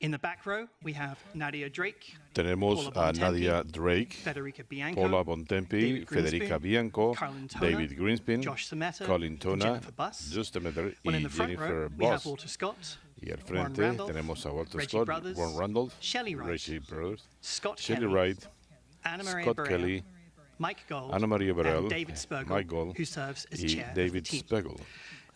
In the back row, we have Nadia Drake, Tenemos Paula a Nadia Bontempi, Drake, Federica Bianco, Paula Bontempi, David Federica Grinspan, Bianco, Carlin Toner, David Grinspan, Josh Sameta, Colin and Tona, Jennifer Buss. Just Demeter When in y the front Jennifer row, we have Boss. Walter Scott, Y al Warren frente Randolph, tenemos a Walter Reggie Scott, Brothers, Warren Randolph, Shelley Wright, Reggie Brothers, Scott Shelley Kelly, Wright, Anna Maria Scott Burrell, Kelly, Mike Gold, Ana María Burrell, and David Spergel, Mike Gold who serves as y chair of David the team. Spiegel,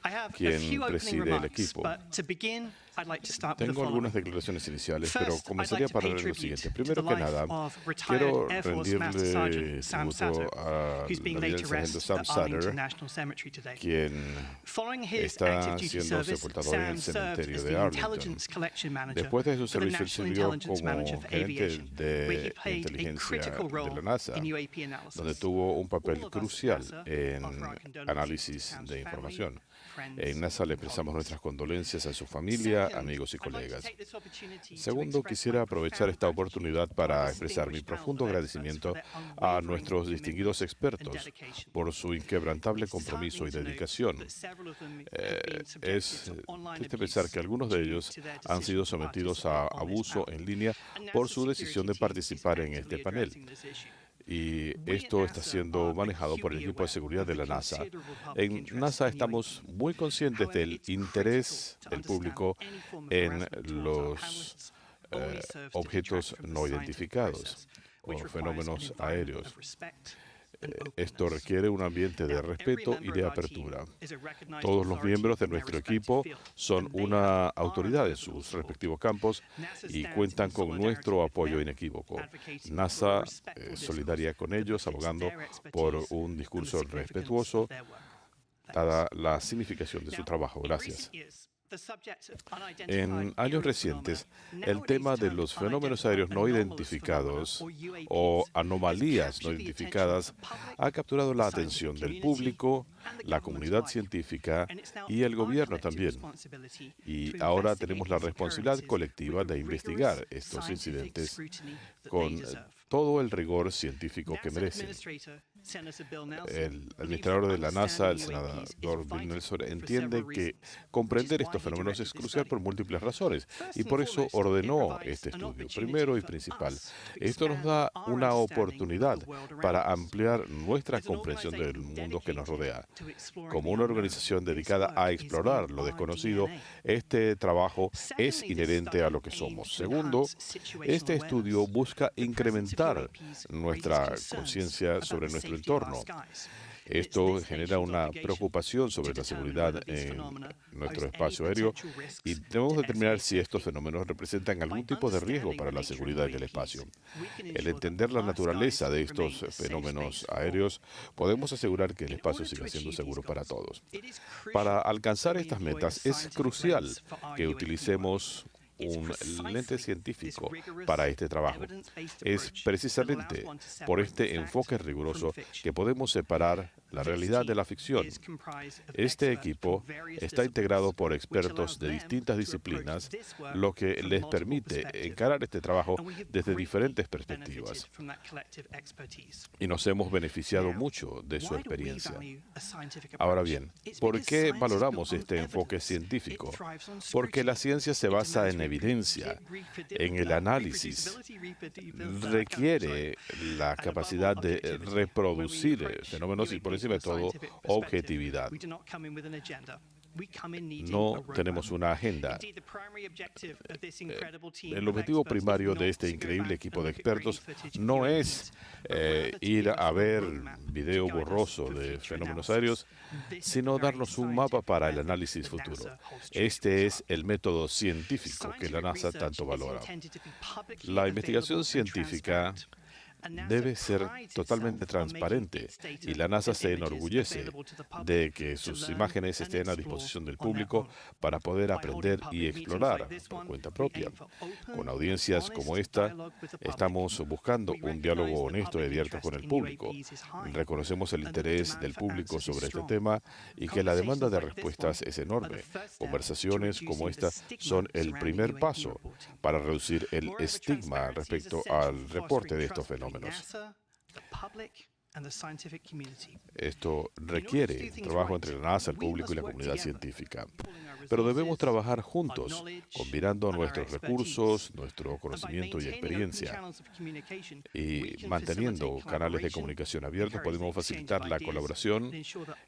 I have a quien few opening preside el remarks, equipo. but to begin, I'd like to start with the Tengo algunas following. declaraciones iniciales, pero First, I'd comenzaría like to para pay lo tribute siguiente. to Primero the que life nada, of retired quiero Air Force Master rendirle Sergeant Sam tributo Satter, a who's being la laid vida to del sargento rest Sam at Arlington Satter, National Cemetery today. quien Following his está active duty siendo service, sepultado en Sam el served cementerio as de the Arlington. Intelligence Collection Manager Después de su for the servicio, National sirvió Intelligence Manager como for gerente Aviation, where he de played a inteligencia critical de role la NASA, in UAP analysis. donde tuvo un papel All of us at crucial NASA en offer our condolences análisis to Sam's de family, información. friends, En NASA le expresamos nuestras condolencias a su familia, amigos y colegas. Segundo, quisiera aprovechar esta oportunidad para expresar mi profundo agradecimiento a nuestros distinguidos expertos por su inquebrantable compromiso y dedicación. Es triste pensar que algunos de ellos han sido sometidos a abuso en línea por su decisión de participar en este panel. Y esto está siendo manejado por el equipo de seguridad de la NASA. En NASA estamos muy conscientes del interés del público en los objetos no identificados o fenómenos aéreos. Esto requiere un ambiente de respeto y de apertura. Todos los miembros de nuestro equipo son una autoridad en sus respectivos campos y cuentan con nuestro apoyo inequívoco. NASA es solidaria con ellos, abogando por un discurso respetuoso, dada la significación de su trabajo. Gracias. En años recientes, el tema de los fenómenos aéreos no identificados o anomalías no identificadas ha capturado la atención del público, la comunidad científica y el gobierno también. Y ahora tenemos la responsabilidad colectiva de investigar estos incidentes con todo el rigor científico que merecen. El administrador de la NASA, el senador Bill Nelson, entiende que comprender estos fenómenos es crucial por múltiples razones y por eso ordenó este estudio. Primero y principal, esto nos da una oportunidad para ampliar nuestra comprensión del mundo que nos rodea. Como una organización dedicada a explorar lo desconocido, este trabajo es inherente a lo que somos. Segundo, este estudio busca incrementar nuestra conciencia sobre nuestro entorno. Esto genera una preocupación sobre la seguridad en nuestro espacio aéreo y debemos determinar si estos fenómenos representan algún tipo de riesgo para la seguridad en el espacio. El entender la naturaleza de estos fenómenos aéreos, podemos asegurar que el espacio siga siendo seguro para todos. Para alcanzar estas metas, es crucial que utilicemos un lente científico para este trabajo. Es precisamente por este enfoque riguroso que podemos separar la realidad de la ficción. Este equipo está integrado por expertos de distintas disciplinas, lo que les permite encarar este trabajo desde diferentes perspectivas. Y nos hemos beneficiado mucho de su experiencia. Ahora bien, ¿por qué valoramos este enfoque científico? Porque la ciencia se basa en evidencia, en el análisis. Requiere la capacidad de reproducir fenómenos y, por encima de todo, objetividad. No tenemos una agenda. El objetivo primario de este increíble equipo de expertos no es ir a ver video borroso de fenómenos aéreos, sino darnos un mapa para el análisis futuro. Este es el método científico que la NASA tanto valora. La investigación científica debe ser totalmente transparente y la NASA se enorgullece de que sus imágenes estén a disposición del público para poder aprender y explorar por cuenta propia. Con audiencias como esta, estamos buscando un diálogo honesto y abierto con el público. Reconocemos el interés del público sobre este tema y que la demanda de respuestas es enorme. Conversaciones como esta son el primer paso para reducir el estigma respecto al reporte de estos fenómenos. Esto requiere trabajo entre la NASA, el público y la comunidad científica. Pero debemos trabajar juntos, combinando nuestros recursos, nuestro conocimiento y experiencia. Y manteniendo canales de comunicación abiertos, podemos facilitar la colaboración,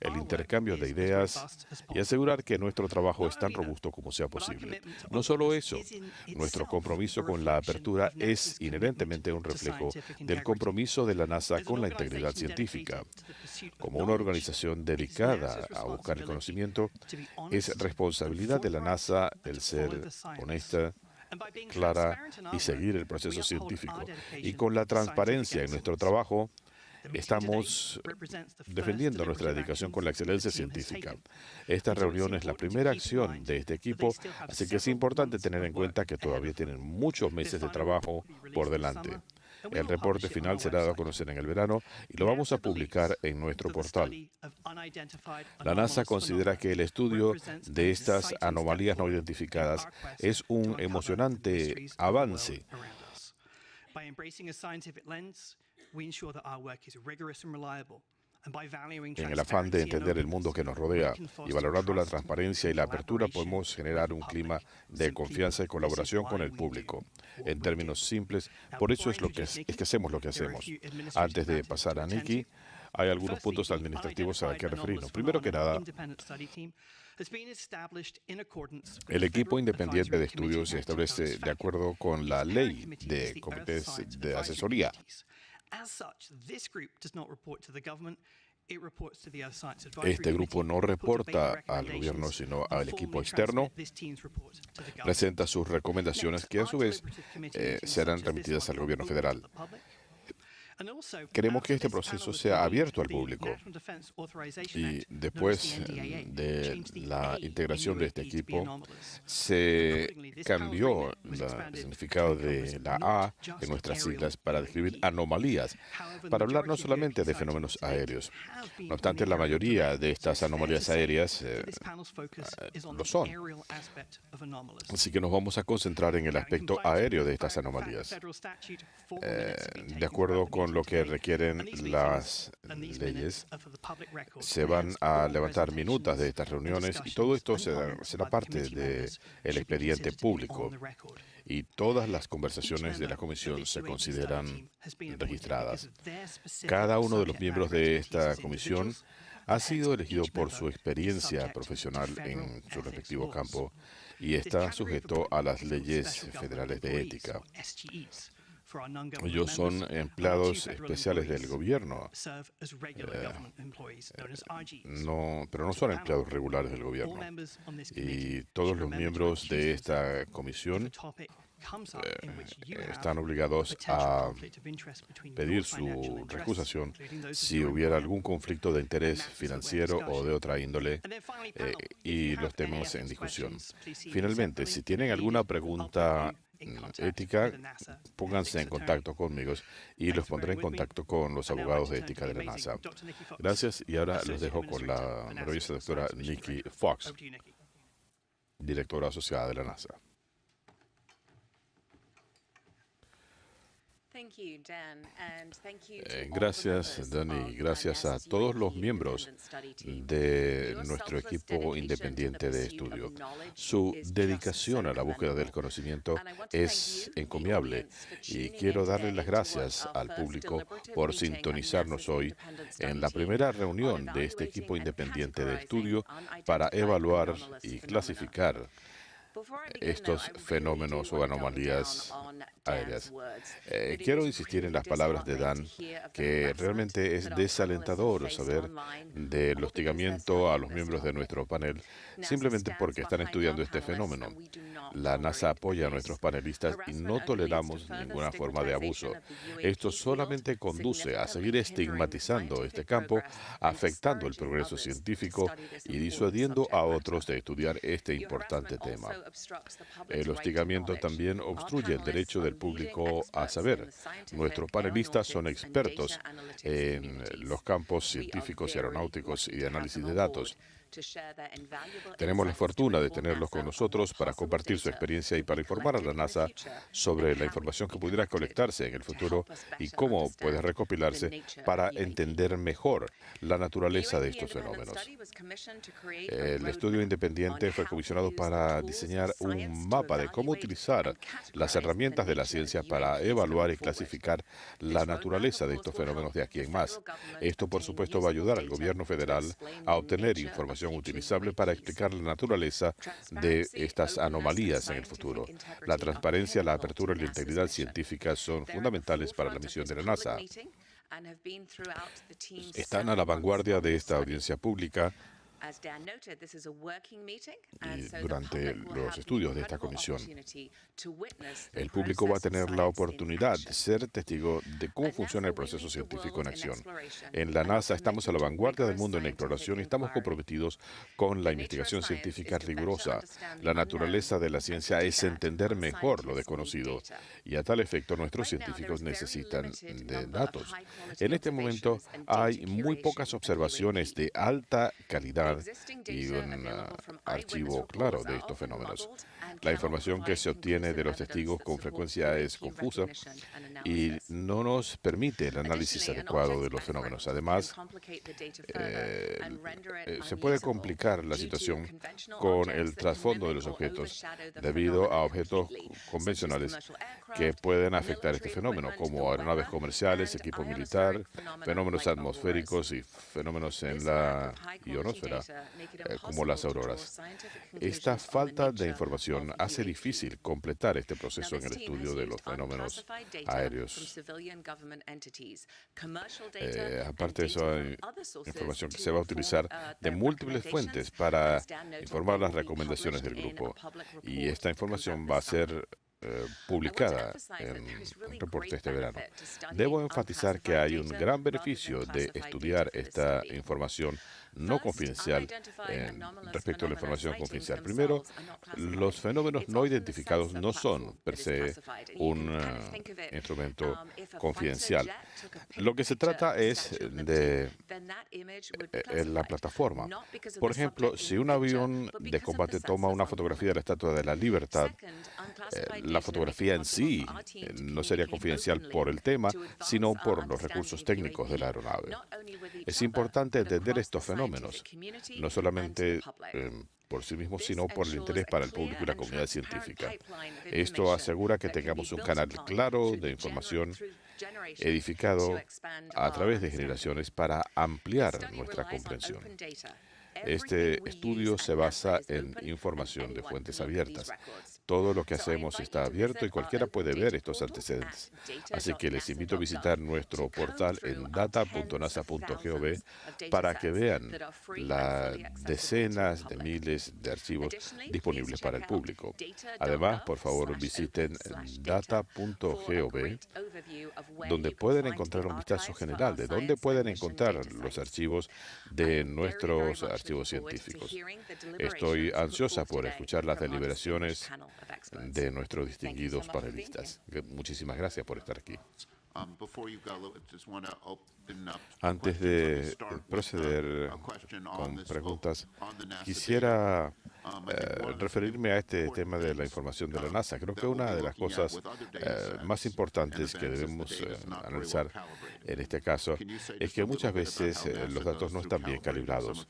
el intercambio de ideas y asegurar que nuestro trabajo es tan robusto como sea posible. No solo eso, nuestro compromiso con la apertura es inherentemente un reflejo del compromiso de la NASA con la integridad científica. Como una organización dedicada a buscar el conocimiento, es responsabilidad de la NASA el ser honesta, clara y seguir el proceso científico. Y con la transparencia en nuestro trabajo, estamos defendiendo nuestra dedicación con la excelencia científica. Esta reunión es la primera acción de este equipo, así que es importante tener en cuenta que todavía tienen muchos meses de trabajo por delante. El reporte final será dado a conocer en el verano y lo vamos a publicar en nuestro portal. La NASA considera que el estudio de estas anomalías no identificadas es un emocionante avance. En el afán de entender el mundo que nos rodea y valorando la transparencia y la apertura, podemos generar un clima de confianza y colaboración con el público. En términos simples, por eso es que hacemos lo que hacemos. Antes de pasar a Nikki, hay algunos puntos administrativos a que referirnos. Primero que nada, el equipo independiente de estudios se establece de acuerdo con la ley de comités de asesoría. Este grupo no reporta al gobierno, sino al equipo externo. Presenta sus recomendaciones que a su vez serán remitidas al gobierno federal. Queremos que este proceso sea abierto al público y después de la integración de este equipo se cambió el significado de la A en nuestras siglas para describir anomalías, para hablar no solamente de fenómenos aéreos. No obstante, la mayoría de estas anomalías aéreas lo son. Así que nos vamos a concentrar en el aspecto aéreo de estas anomalías. De acuerdo con lo que requieren las leyes, se van a levantar minutas de estas reuniones y todo esto será parte del expediente público. Y todas las conversaciones de la comisión se consideran registradas. Cada uno de los miembros de esta comisión ha sido elegido por su experiencia profesional en su respectivo campo y está sujeto a las leyes federales de ética. Ellos son empleados especiales del gobierno, pero no son empleados regulares del gobierno. Y todos los miembros de esta comisión están obligados a pedir su recusación si hubiera algún conflicto de interés financiero o de otra índole y los temas en discusión. Finalmente, si tienen alguna pregunta ética, pónganse en contacto conmigo y los pondré en contacto con los abogados de ética de la NASA. Gracias y ahora los dejo con la maravillosa doctora Nikki Fox, directora asociada de la NASA. Gracias, Danny. Gracias a todos los miembros de nuestro equipo independiente de estudio. Su dedicación a la búsqueda del conocimiento es encomiable y quiero darle las gracias al público por sintonizarnos hoy en la primera reunión de este equipo independiente de estudio para evaluar y clasificar estos fenómenos o anomalías aéreas. Quiero insistir en las palabras de Dan, que realmente es desalentador saber del hostigamiento a los miembros de nuestro panel simplemente porque están estudiando este fenómeno. La NASA apoya a nuestros panelistas y no toleramos ninguna forma de abuso. Esto solamente conduce a seguir estigmatizando este campo, afectando el progreso científico y disuadiendo a otros de estudiar este importante tema. El hostigamiento también obstruye el derecho del público a saber. Nuestros panelistas son expertos en los campos científicos y aeronáuticos y de análisis de datos. Tenemos la fortuna de tenerlos con nosotros para compartir su experiencia y para informar a la NASA sobre la información que pudiera colectarse en el futuro y cómo puede recopilarse para entender mejor la naturaleza de estos fenómenos. El estudio independiente fue comisionado para diseñar un mapa de cómo utilizar las herramientas de la ciencia para evaluar y clasificar la naturaleza de estos fenómenos de aquí en más. Esto, por supuesto, va a ayudar al gobierno federal a obtener información utilizable para explicar la naturaleza de estas anomalías en el futuro. La transparencia, la apertura y la integridad científica son fundamentales para la misión de la NASA. Están a la vanguardia de esta audiencia pública y durante los estudios de esta comisión. El público va a tener la oportunidad de ser testigo de cómo funciona el proceso científico en acción. En la NASA estamos a la vanguardia del mundo en la exploración y estamos comprometidos con la investigación científica rigurosa. La naturaleza de la ciencia es entender mejor lo desconocido y a tal efecto nuestros científicos necesitan de datos. En este momento hay muy pocas observaciones de alta calidad y un archivo claro de estos fenómenos. La información que se obtiene de los testigos con frecuencia es confusa y no nos permite el análisis adecuado de los fenómenos. Además, se puede complicar la situación con el trasfondo de los objetos debido a objetos convencionales que pueden afectar este fenómeno, como aeronaves comerciales, equipo militar, fenómenos atmosféricos y fenómenos en la ionosfera, como las auroras. Esta falta de información hace difícil completar este proceso en el estudio de los fenómenos aéreos. Aparte de eso, hay información que se va a utilizar de múltiples fuentes para informar las recomendaciones del grupo. Y esta información va a ser publicada en un reporte este verano. Debo enfatizar que hay un gran beneficio de estudiar esta información no confidencial respecto a la información confidencial. Primero, los fenómenos no identificados no son per se un instrumento confidencial. Lo que se trata es de la plataforma. Por ejemplo, si un avión de combate toma una fotografía de la Estatua de la Libertad, la fotografía en sí no sería confidencial por el tema, sino por los recursos técnicos de la aeronave. Es importante entender estos fenómenos, no solamente por sí mismos, sino por el interés para el público y la comunidad científica. Esto asegura que tengamos un canal claro de información edificado a través de generaciones para ampliar nuestra comprensión. Este estudio se basa en información de fuentes abiertas. Todo lo que hacemos está abierto y cualquiera puede ver estos antecedentes. Así que les invito a visitar nuestro portal en data.nasa.gov para que vean las decenas de miles de archivos disponibles para el público. Además, por favor, visiten data.gov, donde pueden encontrar un vistazo general de dónde pueden encontrar los archivos de nuestros archivos científicos. Estoy ansiosa por escuchar las deliberaciones de nuestros distinguidos panelistas. Muchísimas gracias por estar aquí. Antes de proceder con preguntas, quisiera referirme a este tema de la información de la NASA. Creo que una de las cosas más importantes que debemos analizar en este caso es que muchas veces los datos no están bien calibrados.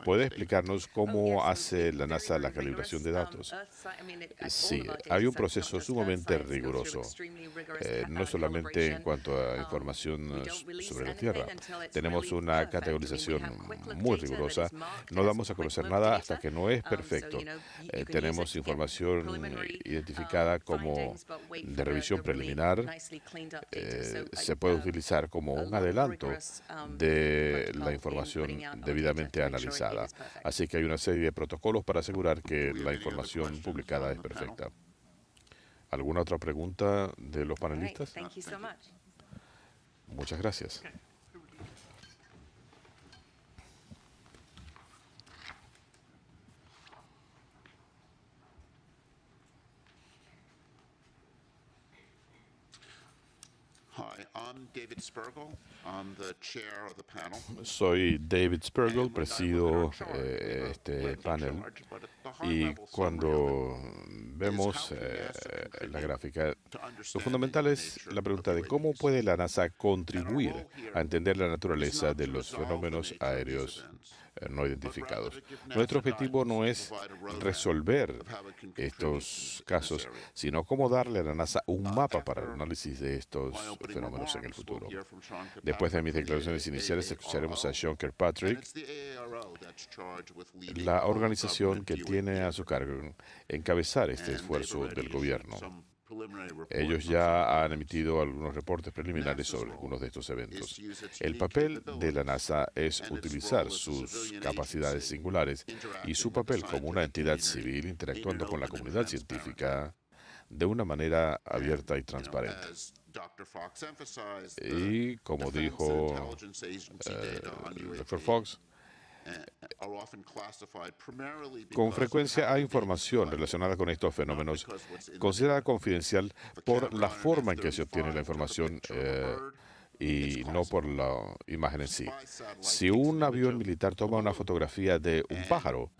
¿Puede explicarnos cómo hace la NASA la calibración de datos? Sí, hay un proceso sumamente riguroso, no solamente en cuanto a información sobre la Tierra. Tenemos una categorización muy rigurosa. No damos a conocer nada hasta que no es perfecto. Tenemos información identificada como de revisión preliminar. Se puede utilizar como un adelanto de la información debidamente analizada. Así que hay una serie de protocolos para asegurar que la información publicada es perfecta. ¿Alguna otra pregunta de los panelistas? Muchas gracias. Soy David Spergel, presido este panel, y cuando vemos la gráfica, lo fundamental es la pregunta de cómo puede la NASA contribuir a entender la naturaleza de los fenómenos aéreos no identificados. Nuestro objetivo no es resolver estos casos, sino cómo darle a la NASA un mapa para el análisis de estos fenómenos en el futuro. Después de mis declaraciones iniciales, escucharemos a Sean Kirkpatrick, la organización que tiene a su cargo encabezar este esfuerzo del gobierno. Ellos ya han emitido algunos reportes preliminares sobre algunos de estos eventos. El papel de la NASA es utilizar sus capacidades singulares y su papel como una entidad civil interactuando con la comunidad científica de una manera abierta y transparente. Y como dijo el Dr. Fox, con frecuencia hay información relacionada con estos fenómenos considerada confidencial por la forma en que se obtiene la información y no por la imagen en sí. Si un avión militar toma una fotografía de un pájaro,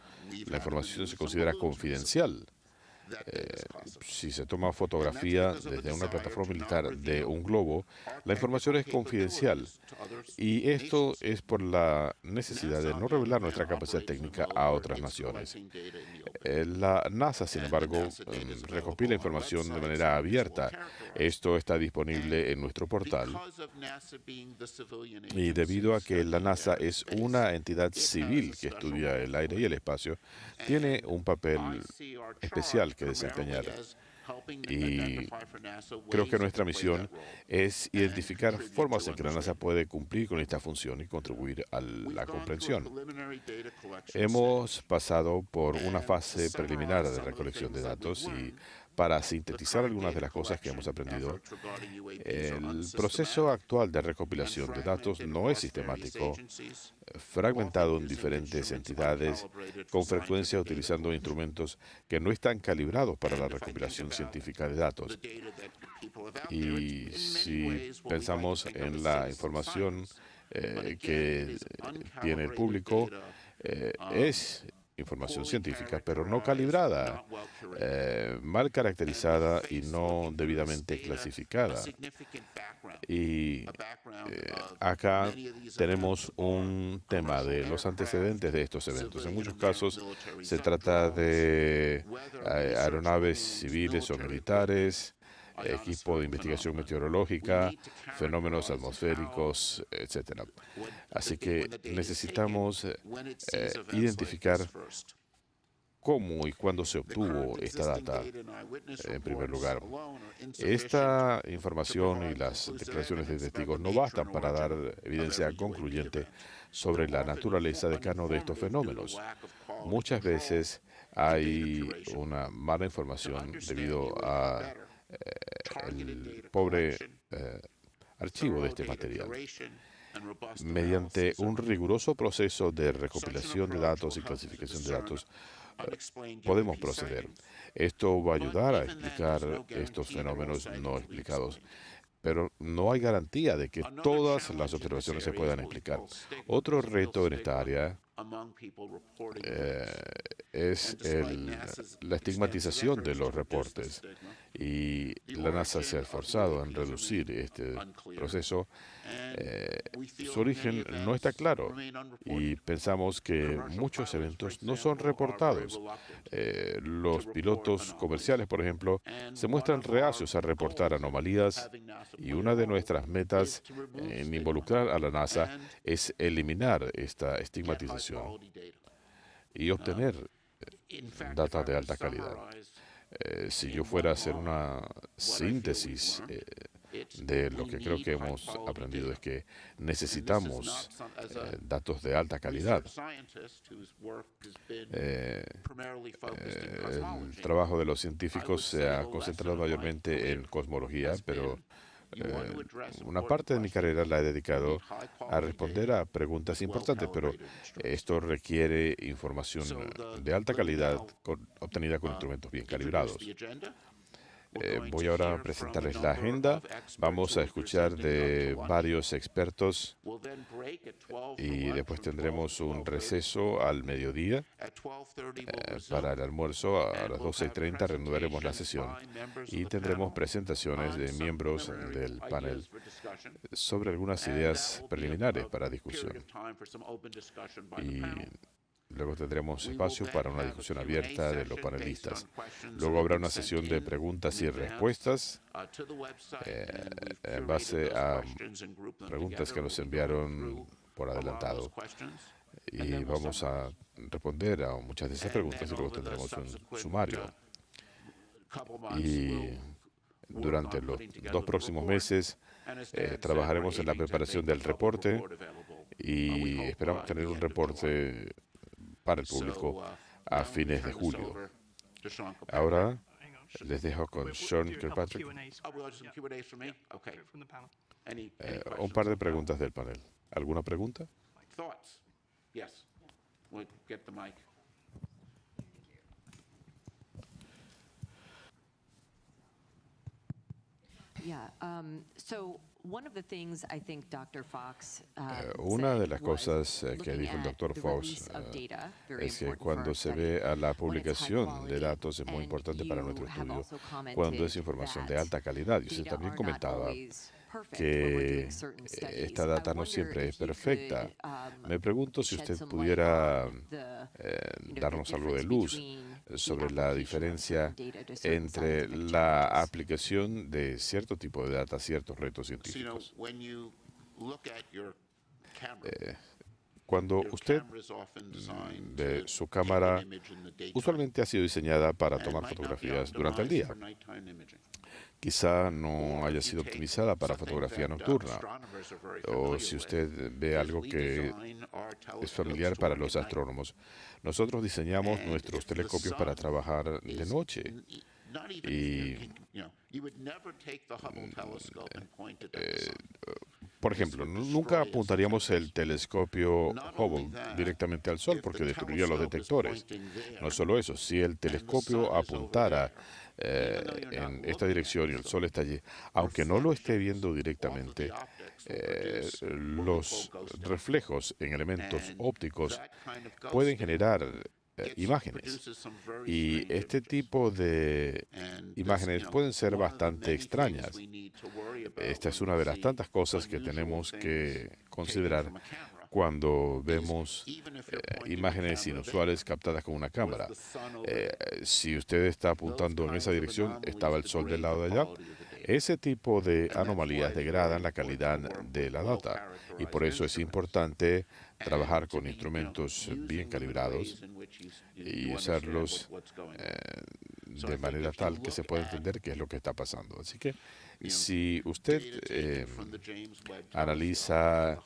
la información se considera confidencial. Si se toma fotografía desde una plataforma militar de un globo, la información es confidencial. Y esto es por la necesidad de no revelar nuestra capacidad técnica a otras naciones. La NASA, sin embargo, recopila información de manera abierta. Esto está disponible en nuestro portal. Y debido a que la NASA es una entidad civil que estudia el aire y el espacio, tiene un papel especial que desempeñar. Y creo que nuestra misión es identificar formas en que la NASA puede cumplir con esta función y contribuir a la comprensión. Hemos pasado por una fase preliminar de recolección de datos y para sintetizar algunas de las cosas que hemos aprendido, el proceso actual de recopilación de datos no es sistemático, fragmentado en diferentes entidades, con frecuencia utilizando instrumentos que no están calibrados para la recopilación científica de datos. Y si pensamos en la información que tiene el público, es información científica, pero no calibrada, mal caracterizada y no debidamente clasificada. Y acá tenemos un tema de los antecedentes de estos eventos. En muchos casos se trata de aeronaves civiles o militares, equipo de investigación meteorológica, fenómenos atmosféricos, etc. Así que necesitamos identificar cómo y cuándo se obtuvo esta data, en primer lugar. Esta información y las declaraciones de testigos no bastan para dar evidencia concluyente sobre la naturaleza de cada uno de estos fenómenos. Muchas veces hay una mala información debido a el pobre archivo de este material. Mediante un riguroso proceso de recopilación de datos y clasificación de datos, podemos proceder. Esto va a ayudar a explicar estos fenómenos no explicados, pero no hay garantía de que todas las observaciones se puedan explicar. Otro reto en esta área es la estigmatización de los reportes, y la NASA se ha esforzado en reducir este proceso. Su origen no está claro y pensamos que muchos eventos no son reportados. Los pilotos comerciales, por ejemplo, se muestran reacios a reportar anomalías, y una de nuestras metas en involucrar a la NASA es eliminar esta estigmatización y obtener datos de alta calidad. Si yo fuera a hacer una síntesis de lo que creo que hemos aprendido, es que necesitamos datos de alta calidad. El trabajo de los científicos se ha concentrado mayormente en cosmología, pero una parte de mi carrera la he dedicado a responder a preguntas importantes, pero esto requiere información de alta calidad obtenida con instrumentos bien calibrados. Voy ahora a presentarles la agenda. Vamos a escuchar de varios expertos y después tendremos un receso al mediodía para el almuerzo. A las 12:30 reanudaremos la sesión y tendremos presentaciones de miembros del panel sobre algunas ideas preliminares para discusión. Y luego tendremos espacio para una discusión abierta de los panelistas. Luego habrá una sesión de preguntas y respuestas en base a preguntas que nos enviaron por adelantado. Y vamos a responder a muchas de esas preguntas y luego tendremos un sumario. Y durante los 2 próximos meses trabajaremos en la preparación del reporte y esperamos tener un reporte para el público a fines de julio. Ahora les dejo con Sean Kirkpatrick. Un par de preguntas del panel. ¿Alguna pregunta? Una de las cosas que dijo el Dr. Fox es que cuando se ve a la publicación de datos es muy importante para nuestro estudio cuando es información de alta calidad. Y usted también comentaba que esta data no siempre es perfecta. Me pregunto si usted pudiera darnos algo de luz sobre la diferencia entre la aplicación de cierto tipo de data a ciertos retos científicos. Cuando usted ve su cámara, usualmente ha sido diseñada para tomar fotografías durante el día. Quizá no haya sido optimizada para fotografía nocturna, o si usted ve algo que es familiar para los astrónomos. Nosotros diseñamos nuestros telescopios para trabajar de noche. Y, por ejemplo, nunca apuntaríamos el telescopio Hubble directamente al Sol porque destruiría los detectores. No solo eso, si el telescopio apuntara en esta dirección y el Sol está allí, aunque no lo esté viendo directamente, los reflejos en elementos ópticos pueden generar imágenes. Y este tipo de imágenes pueden ser bastante extrañas. Esta es una de las tantas cosas que tenemos que considerar cuando vemos imágenes inusuales captadas con una cámara. Si usted está apuntando en esa dirección, estaba el sol del lado de allá. Ese tipo de anomalías degradan la calidad de la data y por eso es importante trabajar con instrumentos bien calibrados y usarlos de manera tal que se pueda entender qué es lo que está pasando. Así que si usted analiza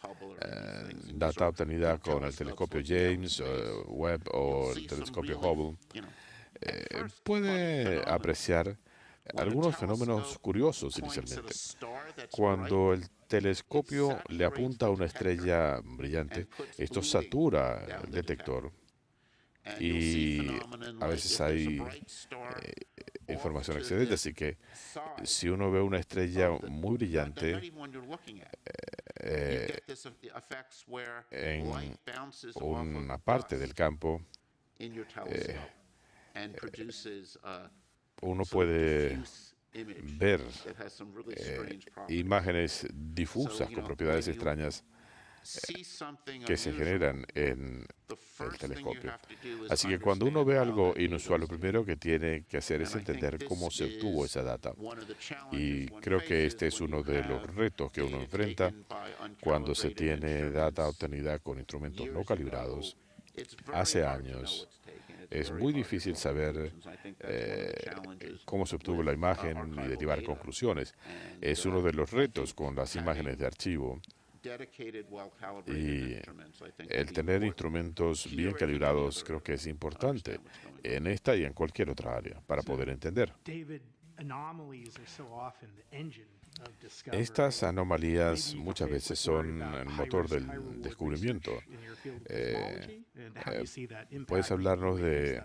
data obtenida con el telescopio James Webb o el telescopio Hubble, puede apreciar algunos fenómenos curiosos inicialmente. Cuando el telescopio le apunta a una estrella brillante, esto satura el detector y a veces hay información excedente, así que si uno ve una estrella muy brillante en una parte del campo, uno puede ver imágenes difusas con propiedades extrañas que se generan en el telescopio. Así que cuando uno ve algo inusual, lo primero que tiene que hacer es entender cómo se obtuvo esa data. Y creo que este es uno de los retos que uno enfrenta cuando se tiene data obtenida con instrumentos no calibrados hace años. Es muy difícil saber cómo se obtuvo la imagen y derivar conclusiones. Es uno de los retos con las imágenes de archivo. Y el tener instrumentos bien calibrados creo que es importante en esta y en cualquier otra área para poder entender. Estas anomalías muchas veces son el motor del descubrimiento. ¿Puedes hablarnos de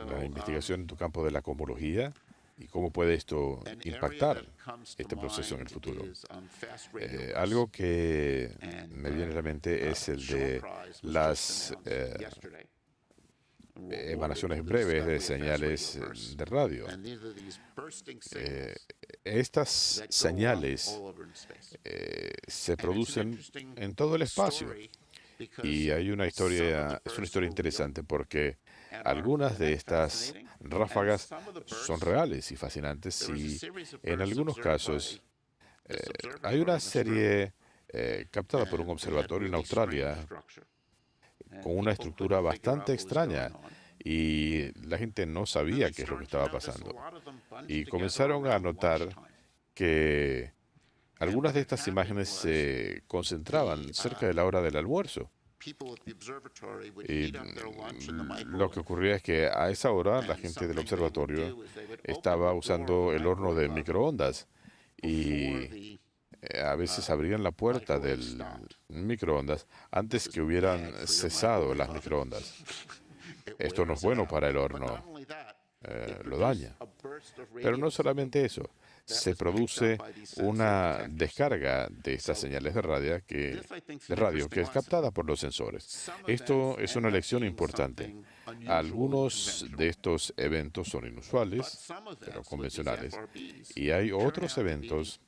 la investigación en tu campo de la cosmología y cómo puede esto impactar este proceso en el futuro. Algo que me viene a la mente es el de las emanaciones breves de señales de radio. Estas señales se producen en todo el espacio. Y hay una historia, es una historia interesante porque algunas de estas ráfagas son reales y fascinantes y en algunos casos hay una serie captada por un observatorio en Australia con una estructura bastante extraña y la gente no sabía qué es lo que estaba pasando. Y comenzaron a notar que algunas de estas imágenes se concentraban cerca de la hora del almuerzo. Y lo que ocurría es que a esa hora la gente del observatorio estaba usando el horno de microondas y a veces abrían la puerta del microondas antes que hubieran cesado las microondas. Esto no es bueno para el horno, lo daña. Pero no solamente eso, se produce una descarga de estas señales de radio que es captada por los sensores. Esto es una lección importante. Algunos de estos eventos son inusuales, pero convencionales, y hay otros eventos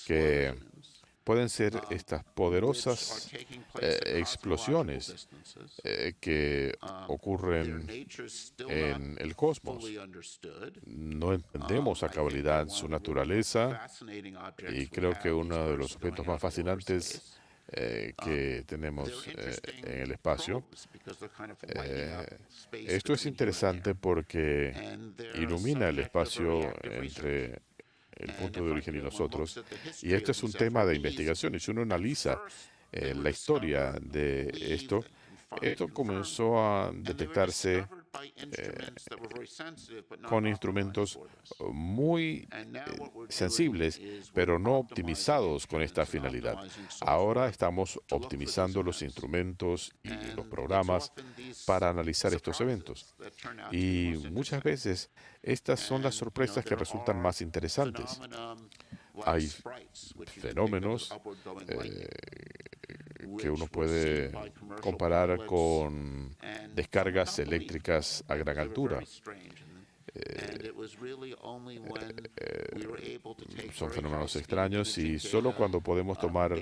que pueden ser estas poderosas explosiones que ocurren en el cosmos. No entendemos a cabalidad su naturaleza y creo que uno de los objetos más fascinantes que tenemos en el espacio. Esto es interesante porque ilumina el espacio entre el punto de origen y nosotros. Y este es un tema de investigación. Y si uno analiza la historia de esto comenzó a detectarse con instrumentos muy sensibles, pero no optimizados con esta finalidad. Ahora estamos optimizando los instrumentos y los programas para analizar estos eventos. Y muchas veces estas son las sorpresas que resultan más interesantes. Hay fenómenos que uno puede comparar con descargas eléctricas a gran altura. Son fenómenos extraños y solo cuando podemos tomar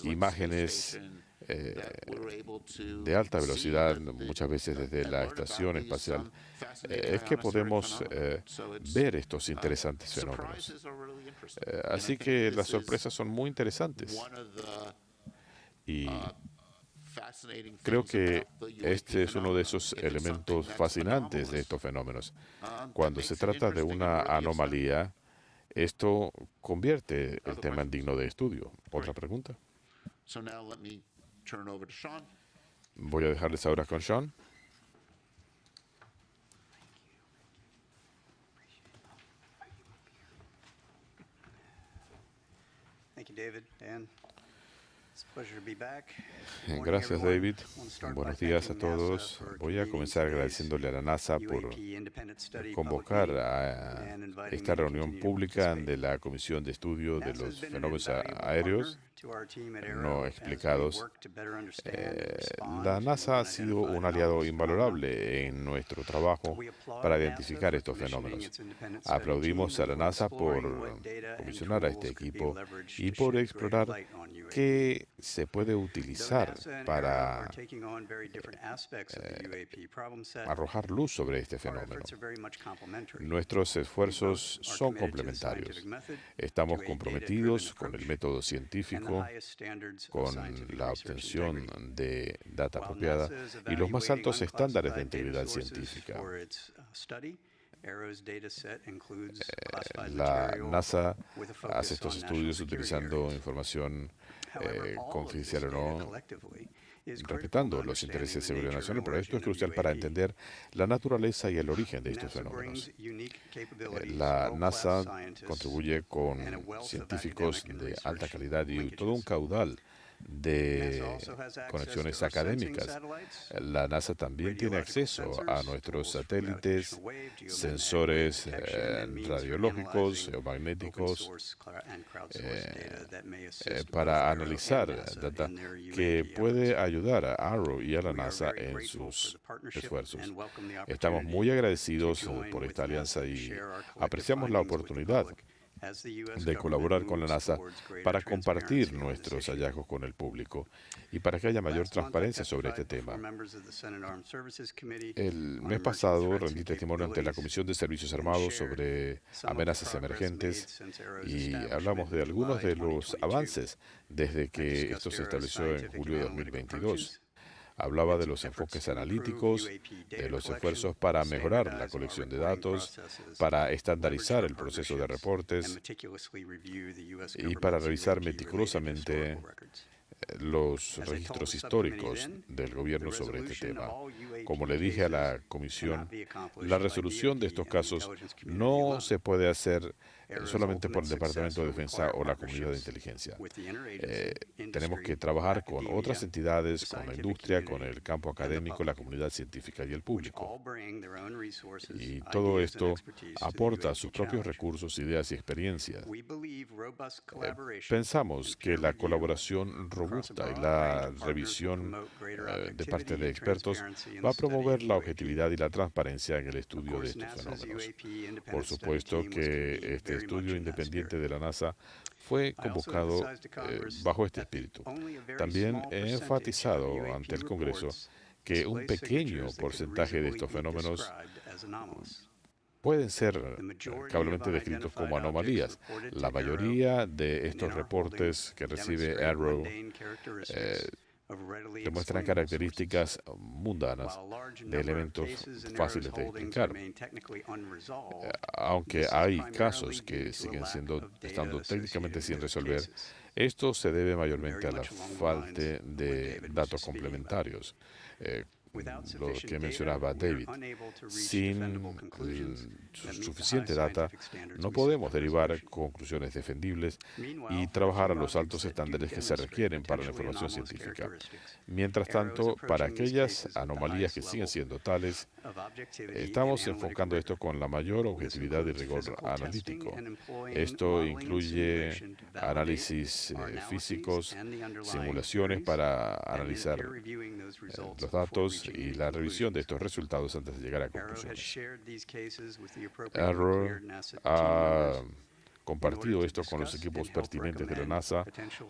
imágenes de alta velocidad, muchas veces desde la estación espacial, es que podemos ver estos interesantes fenómenos. Así que las sorpresas son muy interesantes. Y creo que este es uno de esos elementos fascinantes de estos fenómenos. Cuando se trata de una anomalía, esto convierte el tema en digno de estudio. ¿Otra pregunta? Voy a dejarles ahora con Sean. Gracias, David. Buenos días a todos. Voy a comenzar agradeciéndole a la NASA por convocar a esta reunión pública de la Comisión de Estudio de los Fenómenos Aéreos no explicados. La NASA ha sido un aliado invalorable en nuestro trabajo para identificar estos fenómenos. Aplaudimos a la NASA por comisionar a este equipo y por explorar qué se puede utilizar para arrojar luz sobre este fenómeno. Nuestros esfuerzos son complementarios. Estamos comprometidos con el método científico, con la obtención de data apropiada y los más altos estándares de integridad científica. La NASA hace estos estudios utilizando información confidencial o no, respetando los intereses de seguridad nacional, pero esto es crucial para entender la naturaleza y el origen de estos fenómenos. La NASA contribuye con científicos de alta calidad y todo un caudal de conexiones académicas. La NASA también tiene acceso a nuestros satélites, sensores radiológicos, geomagnéticos, para analizar data que puede ayudar a ARRO y a la NASA en sus esfuerzos. Estamos muy agradecidos por esta alianza y apreciamos la oportunidad de colaborar con la NASA para compartir nuestros hallazgos con el público y para que haya mayor transparencia sobre este tema. El mes pasado rendí testimonio ante la Comisión de Servicios Armados sobre amenazas emergentes y hablamos de algunos de los avances desde que esto se estableció en julio de 2022. Hablaba de los enfoques analíticos, de los esfuerzos para mejorar la colección de datos, para estandarizar el proceso de reportes y para revisar meticulosamente los registros históricos del gobierno sobre este tema. Como le dije a la Comisión, la resolución de estos casos no se puede hacer solamente por el Departamento de Defensa o la comunidad de inteligencia. Tenemos que trabajar con otras entidades, con la industria, con el campo académico, la comunidad científica y el público. Y todo esto aporta sus propios recursos, ideas y experiencias. Pensamos que la colaboración robusta y la revisión de parte de expertos va a promover la objetividad y la transparencia en el estudio de estos fenómenos. Por supuesto que este estudio independiente de la NASA fue convocado bajo este espíritu. También he enfatizado ante el Congreso que un pequeño porcentaje de estos fenómenos pueden ser cablemente descritos como anomalías. La mayoría de estos reportes que recibe ARRO demuestran características mundanas de elementos fáciles de explicar. Aunque hay casos que siguen estando técnicamente sin resolver, esto se debe mayormente a la falta de datos complementarios. Lo que mencionaba David. Sin suficiente data, no podemos derivar conclusiones defendibles y trabajar a los altos estándares que se requieren para la información científica. Mientras tanto, para aquellas anomalías que siguen siendo tales, estamos enfocando esto con la mayor objetividad y rigor analítico. Esto incluye análisis físicos, simulaciones para analizar los datos y la revisión de estos resultados antes de llegar a conclusiones. ARRO ha compartido esto con los equipos pertinentes de la NASA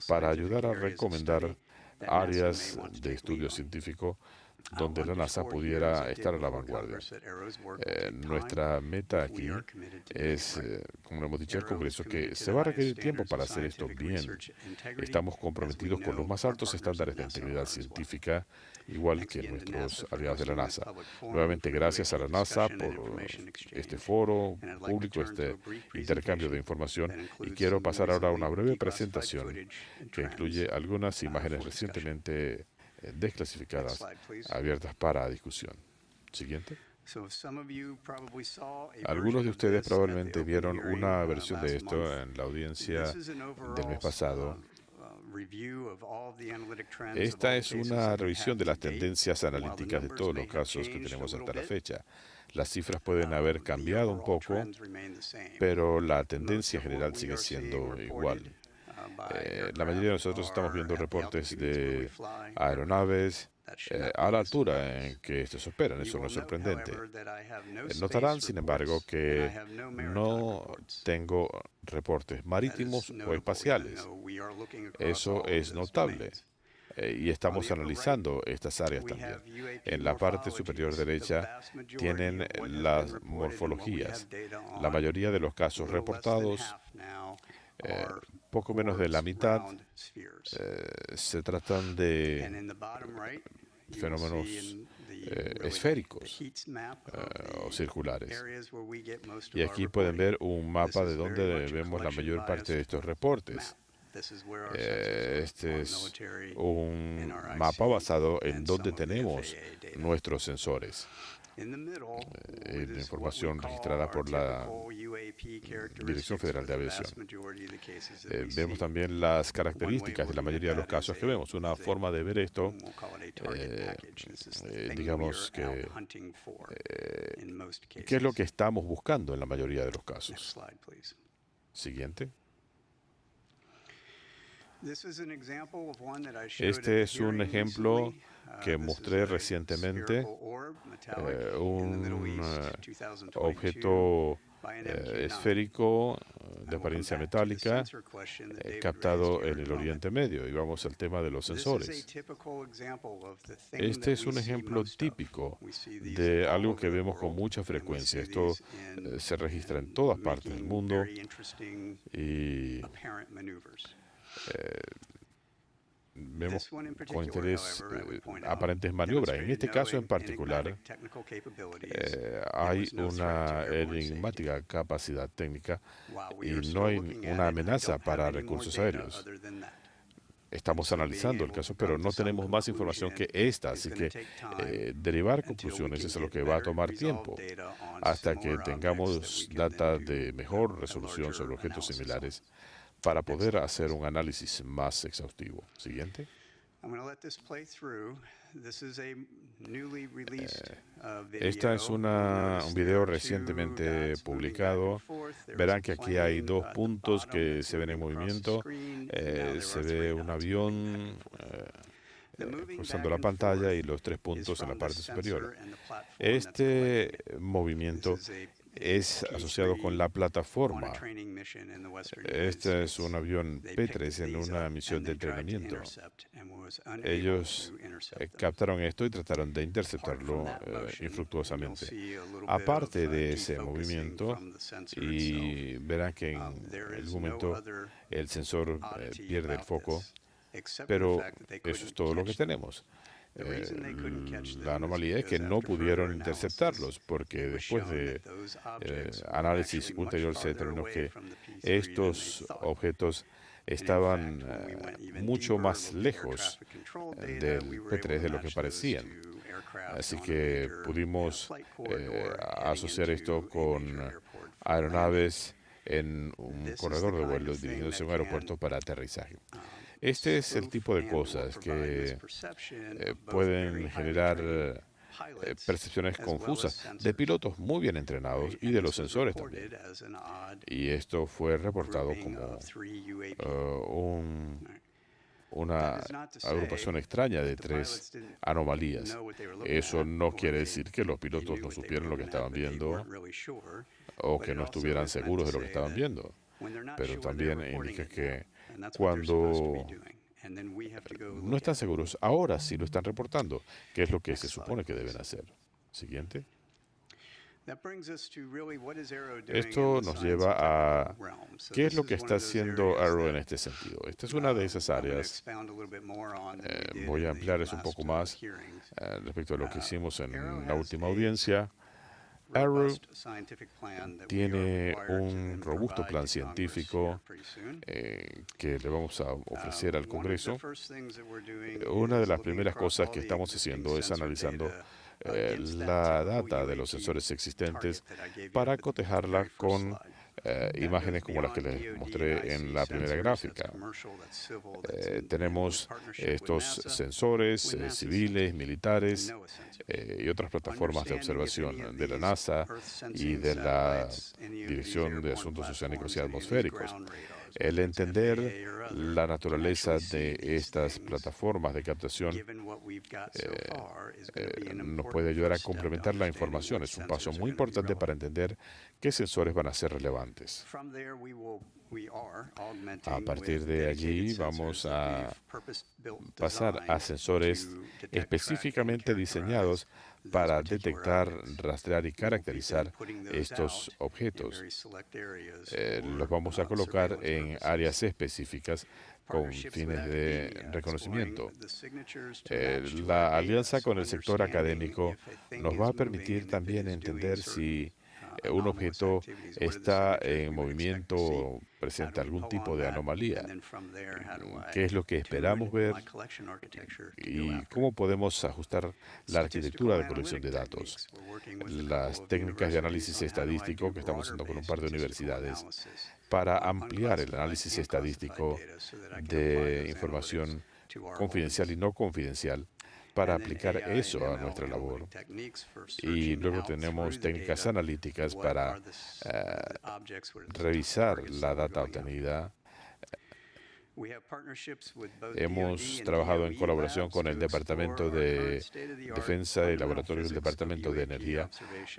para ayudar a recomendar áreas de estudio científico donde la NASA pudiera estar a la vanguardia. Nuestra meta aquí es, como le hemos dicho al Congreso, que se va a requerir tiempo para hacer esto bien. Estamos comprometidos con los más altos estándares de integridad científica, igual que nuestros aliados de la NASA. Nuevamente, gracias a la NASA por este foro público, este intercambio de información, y quiero pasar ahora a una breve presentación que incluye algunas imágenes recientemente desclasificadas, abiertas para discusión. Siguiente. Algunos de ustedes probablemente vieron una versión de esto en la audiencia del mes pasado. Esta es una revisión de las tendencias analíticas de todos los casos que tenemos hasta la fecha. Las cifras pueden haber cambiado un poco, pero la tendencia general sigue siendo igual. La mayoría de nosotros estamos viendo reportes de aeronaves a la altura en que estos operan. Eso no es sorprendente. Notarán, sin embargo, que no tengo reportes marítimos o espaciales. Eso es notable. Y estamos analizando estas áreas también. En la parte superior derecha tienen las morfologías. La mayoría de los casos reportados, poco menos de la mitad, se tratan de fenómenos esféricos o circulares. Y aquí pueden ver un mapa de donde vemos la mayor parte de estos reportes. Este es un mapa basado en donde tenemos nuestros sensores. La información registrada por la Dirección Federal de Aviación. Vemos también las características de la mayoría de los casos que vemos. Una forma de ver esto, digamos que, ¿qué es lo que estamos buscando en la mayoría de los casos? Siguiente. Este es un ejemplo que mostré recientemente, un objeto esférico de apariencia metálica captado en el Oriente Medio. Y vamos al tema de los sensores. Este es un ejemplo típico de algo que vemos con mucha frecuencia. Esto se registra en todas partes del mundo y vemos con interés aparentes maniobras. En este caso en particular, hay una enigmática capacidad técnica y no hay una amenaza para recursos aéreos. Estamos analizando el caso, pero no tenemos más información que esta, así que derivar conclusiones es lo que va a tomar tiempo hasta que tengamos data de mejor resolución sobre objetos similares para poder hacer un análisis más exhaustivo. Siguiente. Esta es un video recientemente publicado. Verán que aquí hay dos puntos que se ven en movimiento. Se ve un avión cruzando la pantalla y los tres puntos en la parte superior. Este movimiento es asociado con la plataforma. Este es un avión P-3 en una misión de entrenamiento. Ellos captaron esto y trataron de interceptarlo infructuosamente. Aparte de ese movimiento, y verán que en algún momento el sensor pierde el foco, pero eso es todo lo que tenemos. La anomalía es que no pudieron interceptarlos porque después de análisis ulterior se determinó que estos objetos estaban mucho más lejos del P-3 de lo que parecían. Así que pudimos asociar esto con aeronaves en un corredor de vuelo dirigiéndose a un aeropuerto para aterrizaje. Este es el tipo de cosas que pueden generar percepciones confusas de pilotos muy bien entrenados y de los sensores también. Y esto fue reportado como una agrupación extraña de tres anomalías. Eso no quiere decir que los pilotos no supieran lo que estaban viendo o que no estuvieran seguros de lo que estaban viendo, pero también indica que cuando no están seguros, ahora sí lo están reportando, que es lo que se supone que deben hacer. Siguiente. Esto nos lleva a qué es lo que está haciendo Arrow en este sentido. Esta es una de esas áreas. Voy a ampliar eso un poco más respecto a lo que hicimos en la última audiencia. Arrow tiene un robusto plan científico que le vamos a ofrecer al Congreso. Una de las primeras cosas que estamos haciendo es analizando la data de los sensores existentes para cotejarla con imágenes como las que les mostré en la primera gráfica. Tenemos estos sensores civiles, militares y otras plataformas de observación de la NASA y de la Dirección de Asuntos Oceánicos y Atmosféricos. El entender la naturaleza de estas plataformas de captación nos puede ayudar a complementar la información. Es un paso muy importante para entender qué sensores van a ser relevantes. A partir de allí vamos a pasar a sensores específicamente diseñados para detectar, rastrear y caracterizar estos objetos. Los vamos a colocar en áreas específicas con fines de reconocimiento. La alianza con el sector académico nos va a permitir también entender si un objeto está en movimiento, presenta algún tipo de anomalía. ¿Qué es lo que esperamos ver? ¿Y cómo podemos ajustar la arquitectura de colección de datos? Las técnicas de análisis estadístico que estamos haciendo con un par de universidades para ampliar el análisis estadístico de información confidencial y no confidencial, para aplicar eso a nuestra labor. Y luego tenemos técnicas analíticas para revisar la data obtenida. Hemos trabajado en colaboración con el Departamento de Defensa y laboratorios del Departamento de Energía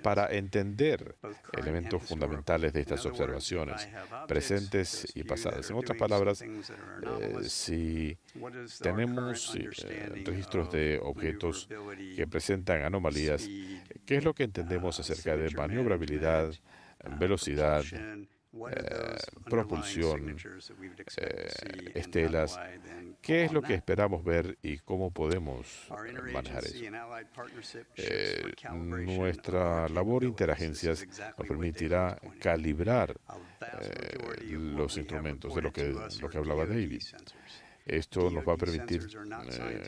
para entender elementos fundamentales de estas observaciones, presentes y pasadas. En otras palabras, si tenemos registros de objetos que presentan anomalías, ¿qué es lo que entendemos acerca de maniobrabilidad, velocidad, propulsión, estelas? ¿Qué es lo que esperamos ver y cómo podemos manejar eso? Nuestra labor interagencias nos permitirá calibrar los instrumentos, de lo que hablaba David. Esto nos va a permitir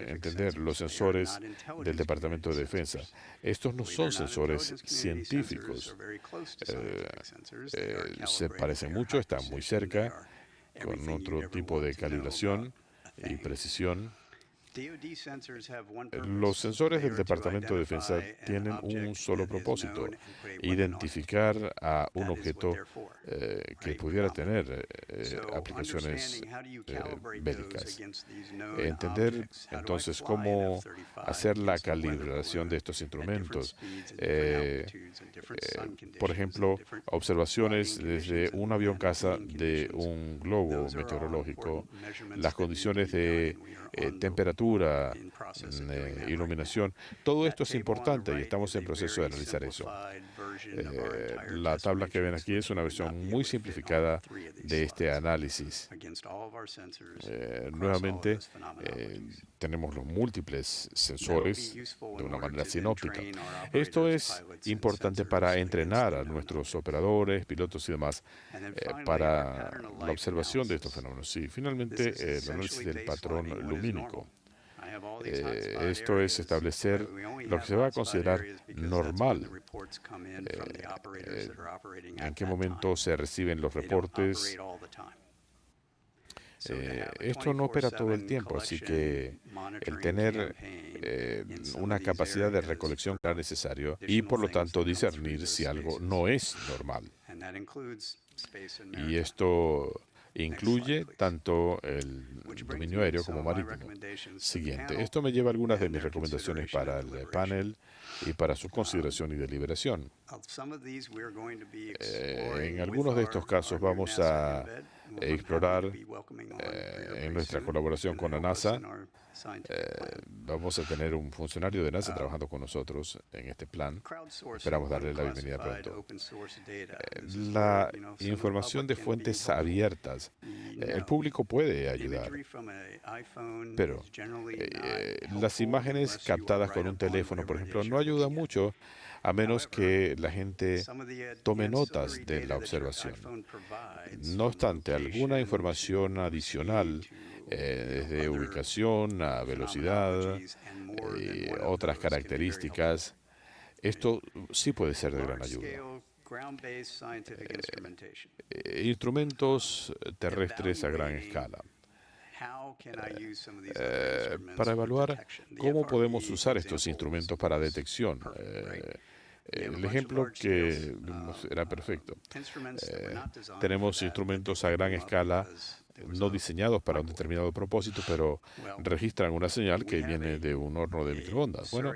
entender los sensores del Departamento de Defensa. Estos no son sensores científicos. Se parecen mucho, están muy cerca, con otro tipo de calibración y precisión. Los sensores del Departamento de Defensa tienen un solo propósito: identificar a un objeto que pudiera tener aplicaciones bélicas. Entender entonces cómo hacer la calibración de estos instrumentos. Por ejemplo, observaciones desde un avión caza de un globo meteorológico, las condiciones de temperatura, iluminación. Todo esto es importante y estamos en proceso de analizar eso. La tabla que ven aquí es una versión muy simplificada de este análisis. Nuevamente, tenemos los múltiples sensores de una manera sinóptica. Esto es importante para entrenar a nuestros operadores, pilotos y demás para la observación de estos fenómenos. Y finalmente, el análisis del patrón lumínico. Esto es establecer lo que se va a considerar normal. En qué momento se reciben los reportes. Esto no opera todo el tiempo, así que el tener una capacidad de recolección será necesario y, por lo tanto, discernir si algo no es normal. Y esto incluye tanto el dominio aéreo como marítimo. Siguiente. Esto me lleva a algunas de mis recomendaciones para el panel y para su consideración y deliberación. En algunos de estos casos vamos a explorar en nuestra colaboración con la NASA. Vamos a tener un funcionario de NASA trabajando con nosotros en este plan. Esperamos darle la bienvenida pronto. La información de fuentes abiertas. El público puede ayudar, pero las imágenes captadas con un teléfono, por ejemplo, no ayudan mucho a menos que la gente tome notas de la observación. No obstante, alguna información adicional, desde ubicación a velocidad, otras características, esto sí puede ser de gran ayuda. Instrumentos terrestres a gran escala. Para evaluar cómo podemos usar estos instrumentos para detección. El ejemplo que vimos era perfecto. Tenemos instrumentos a gran escala no diseñados para un determinado propósito, pero registran una señal que viene de un horno de microondas. Bueno,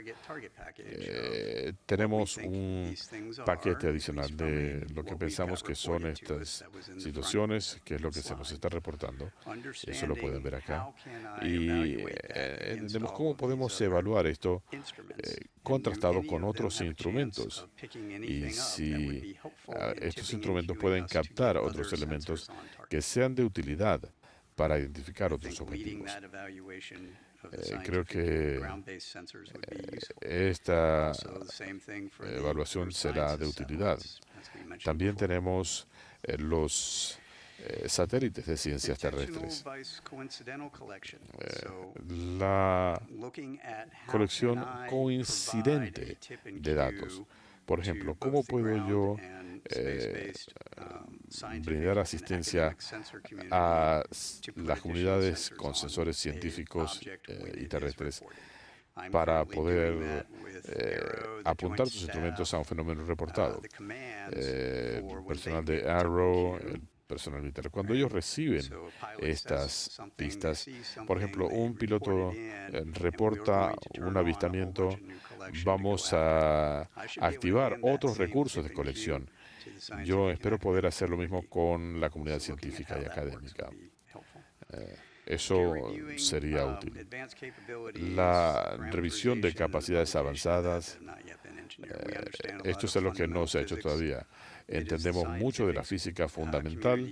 tenemos un paquete adicional de lo que pensamos que son estas situaciones, que es lo que se nos está reportando. Eso lo pueden ver acá. Y entendemos cómo podemos evaluar esto contrastado con otros instrumentos. Y si estos instrumentos pueden captar otros elementos que sean de utilidad para identificar otros objetivos. Creo que esta evaluación será de utilidad. También tenemos los satélites de ciencias terrestres. La colección coincidente de datos. Por ejemplo, ¿cómo puedo yo brindar asistencia a las comunidades con sensores científicos y terrestres para poder apuntar sus instrumentos a un fenómeno reportado? Personal de Arrow, el personal militar, cuando ellos reciben estas pistas, por ejemplo, un piloto reporta un avistamiento, vamos a activar otros recursos de colección. Yo espero poder hacer lo mismo con la comunidad científica y académica. Eso sería útil. La revisión de capacidades avanzadas, esto es lo que no se ha hecho todavía. Entendemos mucho de la física fundamental,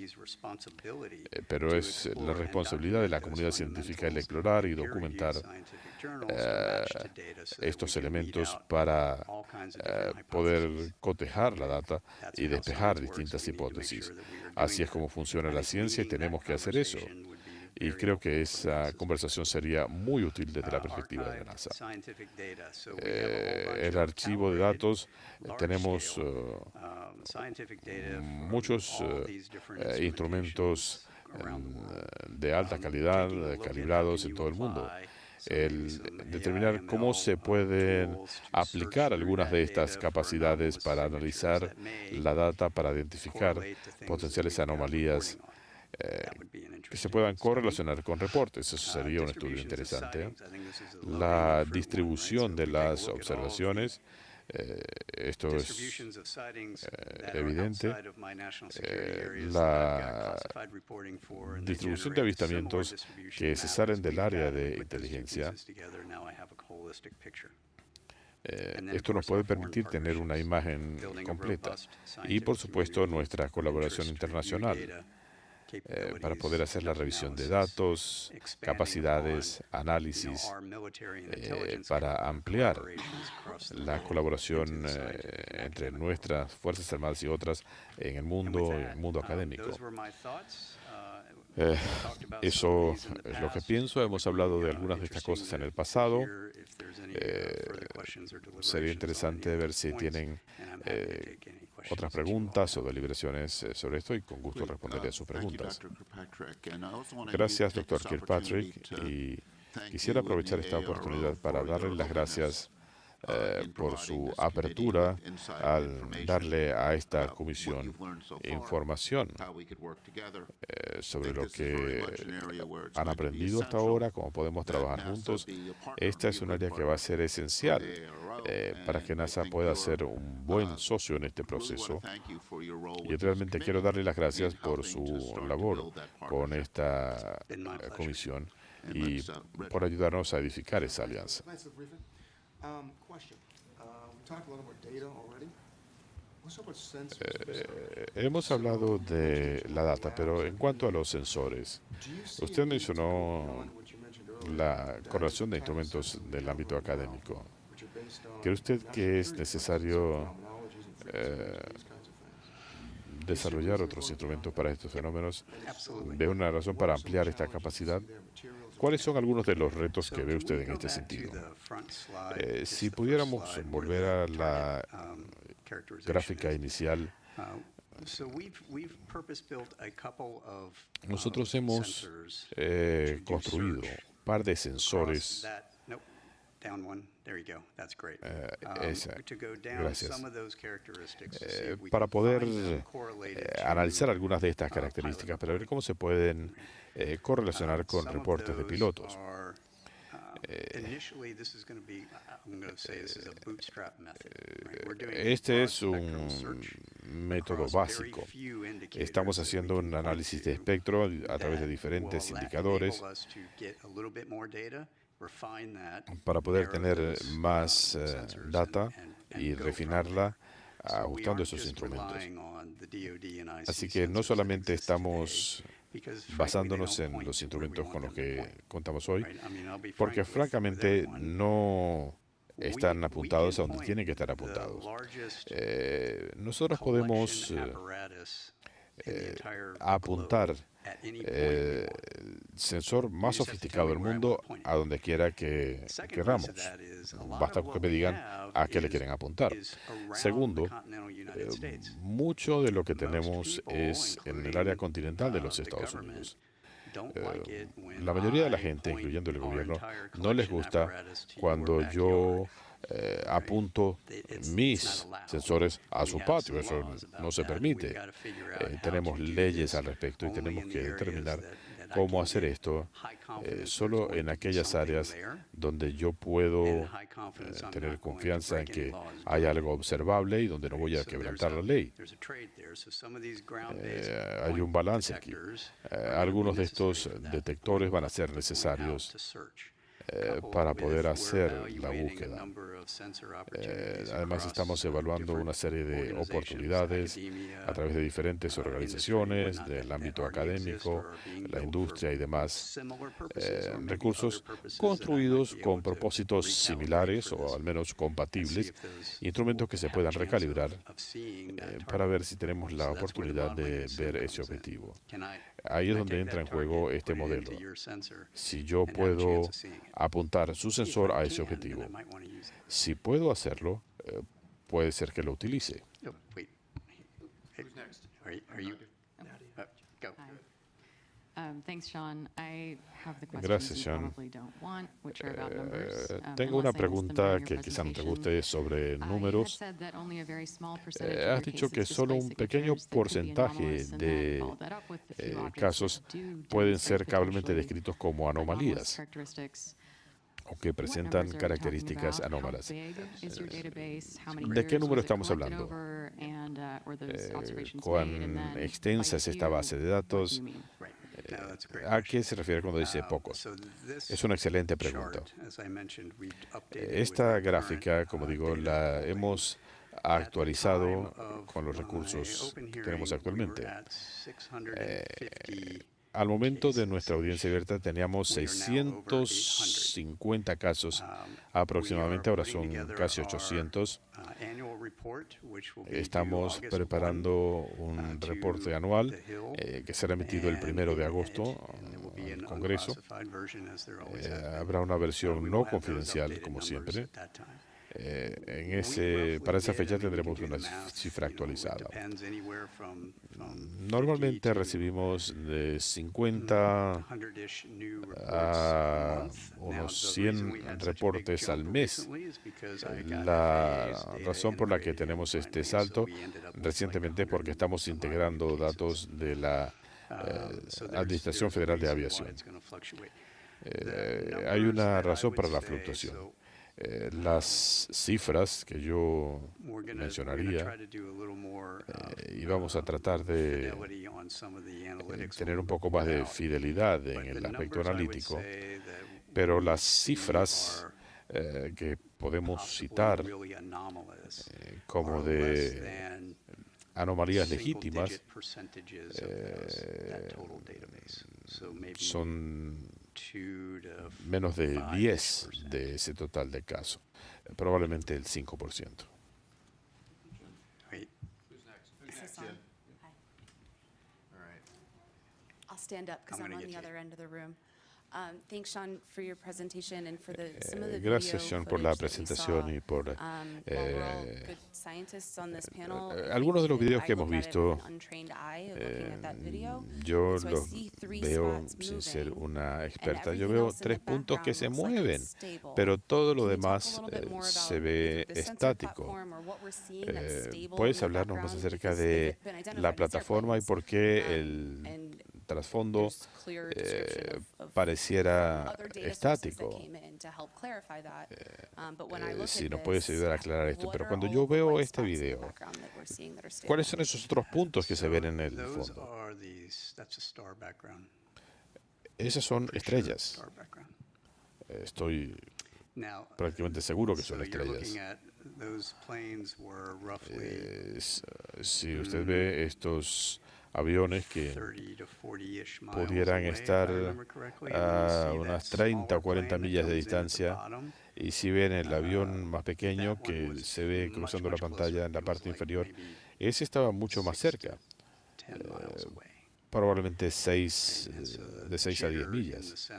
pero es la responsabilidad de la comunidad científica el explorar y documentar estos elementos para poder cotejar la data y despejar distintas hipótesis. Así es como funciona la ciencia y tenemos que hacer eso. Y creo que esa conversación sería muy útil desde la perspectiva de la NASA. El archivo de datos, tenemos muchos instrumentos de alta calidad, calibrados en todo el mundo. El determinar cómo se pueden aplicar algunas de estas capacidades para analizar la data, para identificar potenciales anomalías que se puedan correlacionar con reportes. Eso sería un estudio interesante. La distribución de las observaciones, esto es evidente. La distribución de avistamientos que se salen del área de inteligencia. Esto nos puede permitir tener una imagen completa. Y, por supuesto, nuestra colaboración internacional para poder hacer la revisión de datos, capacidades, análisis, para ampliar la colaboración entre nuestras Fuerzas Armadas y otras en el mundo académico. Eso es lo que pienso. Hemos hablado de algunas de estas cosas en el pasado. Sería interesante ver si tienen otras preguntas o deliberaciones sobre esto y con gusto responderé a sus preguntas. Gracias, Dr. Kirkpatrick. Y quisiera aprovechar esta oportunidad para darle las gracias por su apertura al darle a esta comisión información sobre lo que han aprendido hasta ahora, cómo podemos trabajar juntos. Esta es un área que va a ser esencial para que NASA pueda ser un buen socio en este proceso. Y realmente quiero darle las gracias por su labor con esta comisión y por ayudarnos a edificar esa alianza. Hemos hablado de la data, pero en cuanto a los sensores, usted mencionó la correlación de instrumentos del ámbito académico. ¿Cree usted que es necesario desarrollar otros instrumentos para estos fenómenos? ¿Ve una razón para ampliar esta capacidad? ¿Cuáles son algunos de los retos que ve usted en este sentido? Si pudiéramos volver a la gráfica inicial, nosotros hemos construido un par de sensores. Gracias. Para poder analizar algunas de estas características, para ver cómo se pueden correlacionar con reportes de pilotos. Este es un método básico. Estamos haciendo un análisis de espectro a través de diferentes indicadores para poder tener más data y refinarla ajustando esos instrumentos. Así que no solamente estamos basándonos en los instrumentos con los que contamos hoy, porque francamente no están apuntados a donde tienen que estar apuntados. Nosotros podemos apuntar el sensor más sofisticado del mundo a donde quiera que queramos. Basta con que me digan a qué le quieren apuntar. Segundo, mucho de lo que tenemos es en el área continental de los Estados Unidos. La mayoría de la gente, incluyendo el gobierno, no les gusta cuando yo apunto mis sensores a su patio. Eso no se permite. Tenemos leyes al respecto y tenemos que determinar cómo hacer esto solo en aquellas áreas donde yo puedo tener confianza en que hay algo observable y donde no voy a quebrantar la ley. Hay un balance aquí. Algunos de estos detectores van a ser necesarios para poder hacer la búsqueda. Además, estamos evaluando una serie de oportunidades a través de diferentes organizaciones del ámbito académico, la industria y demás, recursos construidos con propósitos similares o al menos compatibles, instrumentos que se puedan recalibrar para ver si tenemos la oportunidad de ver ese objetivo. Ahí es donde entra en juego este modelo. Si yo puedo apuntar su sensor a ese objetivo, si puedo hacerlo, puede ser que lo utilice. Gracias, Sean. Tengo una pregunta que quizá no te guste sobre números. Has dicho que solo un pequeño porcentaje de casos pueden ser cablemente descritos como anomalías o que presentan características anómalas. ¿De qué número estamos hablando? ¿Cuán extensa es esta base de datos? ¿A qué se refiere cuando dice pocos? Es una excelente pregunta. Esta gráfica, como digo, la hemos actualizado con los recursos que tenemos actualmente. Al momento de nuestra audiencia abierta teníamos 650 casos aproximadamente, ahora son casi 800. Estamos preparando un reporte anual que será emitido el 1 de agosto al Congreso. Habrá una versión no confidencial, como siempre. Para esa fecha tendremos una cifra actualizada. Normalmente recibimos de 50 a unos 100 reportes al mes. La razón por la que tenemos este salto recientemente es porque estamos integrando datos de la Administración Federal de Aviación. Hay una razón para la fluctuación. Las cifras que yo mencionaría y vamos a tratar de tener un poco más de fidelidad en el aspecto analítico, pero las cifras que podemos citar como de anomalías legítimas son menos de 10 de ese total de casos, probablemente el 5%. I'll stand up because I'm on the other end of the room. Thanks, Sean, for your presentation and for some of the Gracias, Sean, por la presentación y por algunos de los videos que hemos visto. Yo los veo sin ser una experta. Yo veo 3 puntos que se mueven, pero todo lo demás se ve estático. ¿Puedes hablarnos más acerca de la plataforma y por qué el trasfondo pareciera estático? Si nos puedes ayudar a aclarar esto. Pero cuando yo veo este video, ¿cuáles son esos otros puntos que se ven en el fondo? Esas son estrellas. Estoy prácticamente seguro que son estrellas. Si usted ve estos aviones que pudieran estar a unas 30 o 40 millas de distancia. Y si ven el avión más pequeño que se ve cruzando la pantalla en la parte inferior, ese estaba mucho más cerca, probablemente de 6 a 10 millas.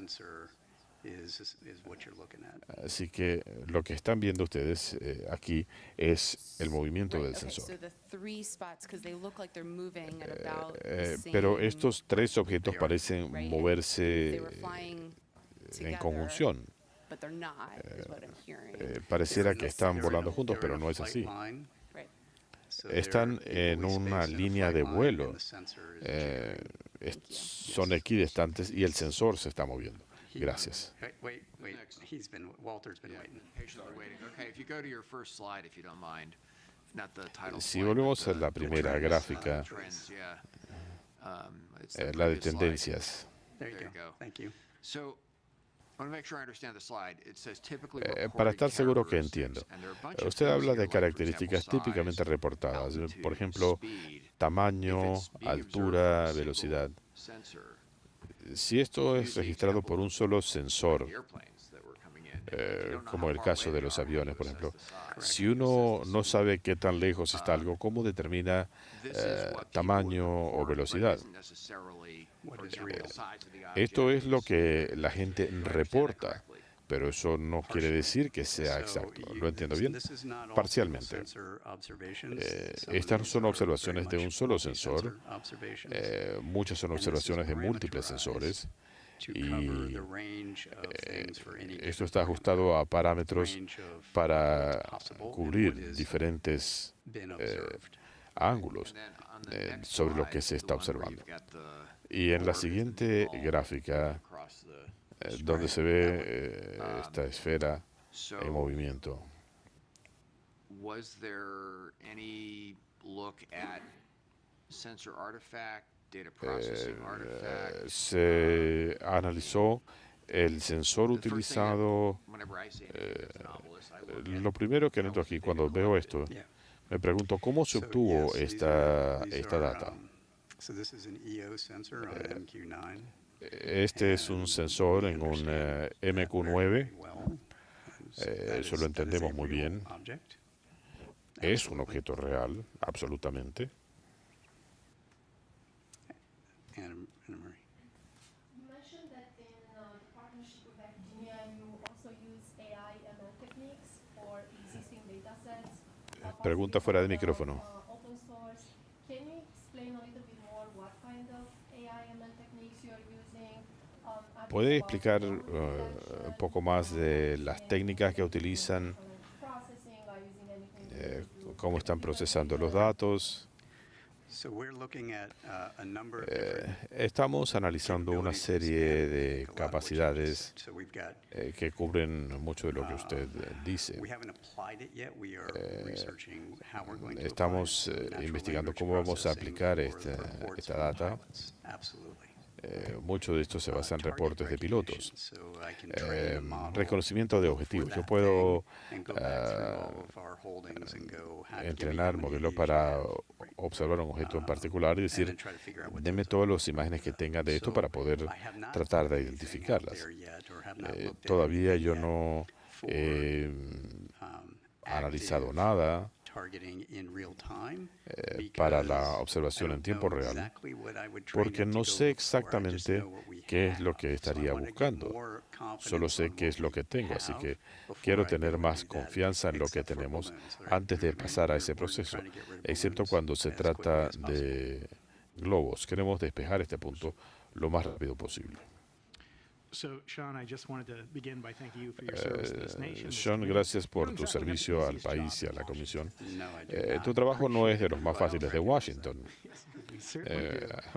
Así que lo que están viendo ustedes aquí es el movimiento del sensor. Pero estos tres objetos parecen moverse en conjunción. Pareciera que están volando juntos, pero no es así. Están en una línea de vuelo. Son equidistantes y el sensor se está moviendo. Gracias. Si volvemos a la primera gráfica, la de tendencias. Para estar seguro que entiendo, usted habla de características típicamente reportadas, por ejemplo, tamaño, altura, velocidad. Si esto es registrado por un solo sensor, como el caso de los aviones, por ejemplo, si uno no sabe qué tan lejos está algo, ¿cómo determina tamaño o velocidad? Esto es lo que la gente reporta, pero eso no quiere decir que sea exacto. ¿Lo entiendo bien? Parcialmente. Estas son observaciones de un solo sensor. Muchas son observaciones de múltiples sensores. Y esto está ajustado a parámetros para cubrir diferentes ángulos sobre lo que se está observando. Y en la siguiente gráfica, donde se ve esta esfera en movimiento, se analizó el sensor utilizado. Lo primero que noto aquí cuando veo esto, me pregunto cómo se obtuvo esta data. Este es un sensor en un MQ-9. Eso lo entendemos muy bien. Es un objeto real, absolutamente. Pregunta fuera de micrófono. ¿Puede explicar un poco más de las técnicas que utilizan, cómo están procesando los datos? Estamos analizando una serie de capacidades que cubren mucho de lo que usted dice. Estamos investigando cómo vamos a aplicar esta data. Mucho de esto se basa en reportes de pilotos. Reconocimiento de objetivos. Yo puedo entrenar modelos para observar un objeto en particular y decir, deme todas las imágenes que tenga de esto para poder tratar de identificarlas. Todavía yo no he analizado nada para la observación en tiempo real, porque no sé exactamente qué es lo que estaría buscando. Solo sé qué es lo que tengo, así que quiero tener más confianza en lo que tenemos antes de pasar a ese proceso, excepto cuando se trata de globos. Queremos despejar este punto lo más rápido posible. Sean, gracias por tu servicio al país y a la Comisión. Tu trabajo no es de los más fáciles de Washington.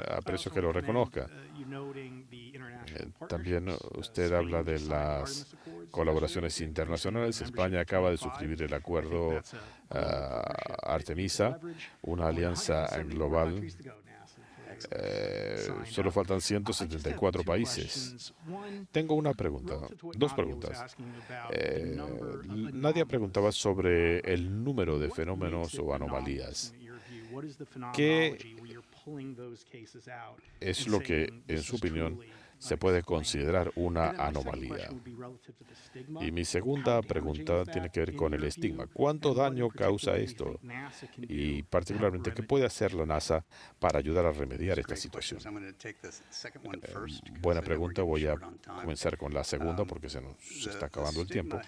Aprecio que lo reconozca. También usted habla de las colaboraciones internacionales. España acaba de suscribir el acuerdo Artemisa, una alianza global. Solo faltan 174 países. Tengo dos preguntas. Nadie preguntaba sobre el número de fenómenos o anomalías. ¿Qué es lo que, en su opinión, se puede considerar una anomalía. Y mi segunda pregunta tiene que ver con el estigma. ¿Cuánto daño causa esto? Y particularmente, ¿qué puede hacer la NASA para ayudar a remediar esta situación? Buena pregunta. Voy a comenzar con la segunda porque se nos está acabando el tiempo.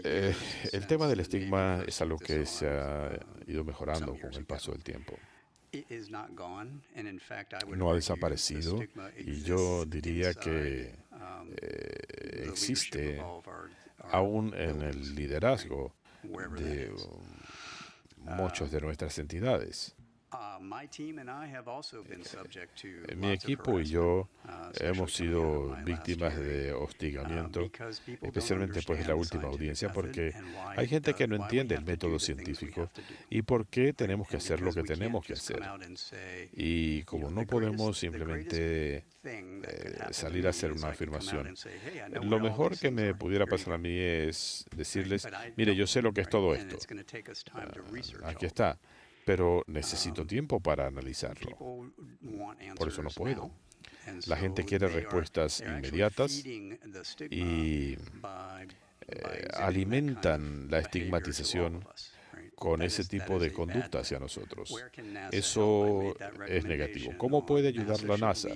El tema del estigma es algo que se ha ido mejorando con el paso del tiempo. No ha desaparecido y yo diría que existe aún en el liderazgo de muchas de nuestras entidades. Mi equipo y yo hemos sido víctimas de hostigamiento, especialmente pues en la última audiencia, porque hay gente que no entiende el método científico y por qué tenemos que hacer lo que tenemos que hacer. Y como no podemos simplemente salir a hacer una afirmación, lo mejor que me pudiera pasar a mí es decirles, mire, yo sé lo que es todo esto. Aquí está. Pero necesito tiempo para analizarlo. Por eso no puedo. La gente quiere respuestas inmediatas y alimentan la estigmatización con ese tipo de conducta hacia nosotros. Eso es negativo. ¿Cómo puede ayudar la NASA?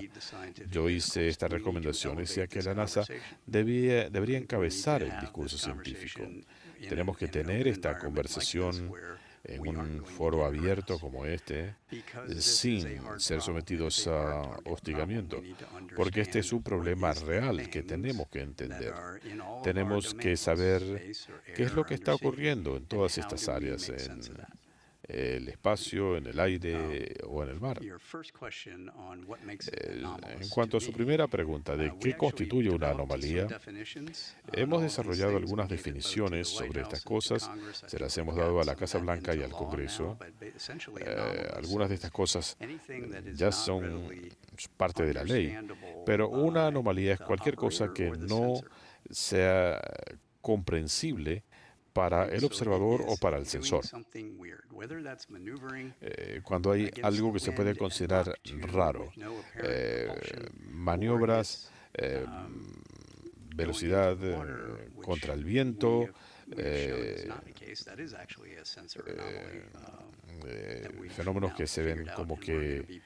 Yo hice esta recomendación, decía que la NASA debería encabezar el discurso científico. Tenemos que tener esta conversación en un foro abierto como este, sin ser sometidos a hostigamiento, porque este es un problema real que tenemos que entender. Tenemos que saber qué es lo que está ocurriendo en todas estas áreas, en el espacio, en el aire o en el mar. En cuanto a su primera pregunta de qué constituye una anomalía, hemos desarrollado algunas definiciones sobre estas cosas, se las hemos dado a la Casa Blanca y al Congreso. Algunas de estas cosas ya son parte de la ley, pero una anomalía es cualquier cosa que no sea comprensible para el observador o para el sensor. Cuando hay algo que se puede considerar raro, maniobras, velocidad contra el viento, fenómenos que se ven como que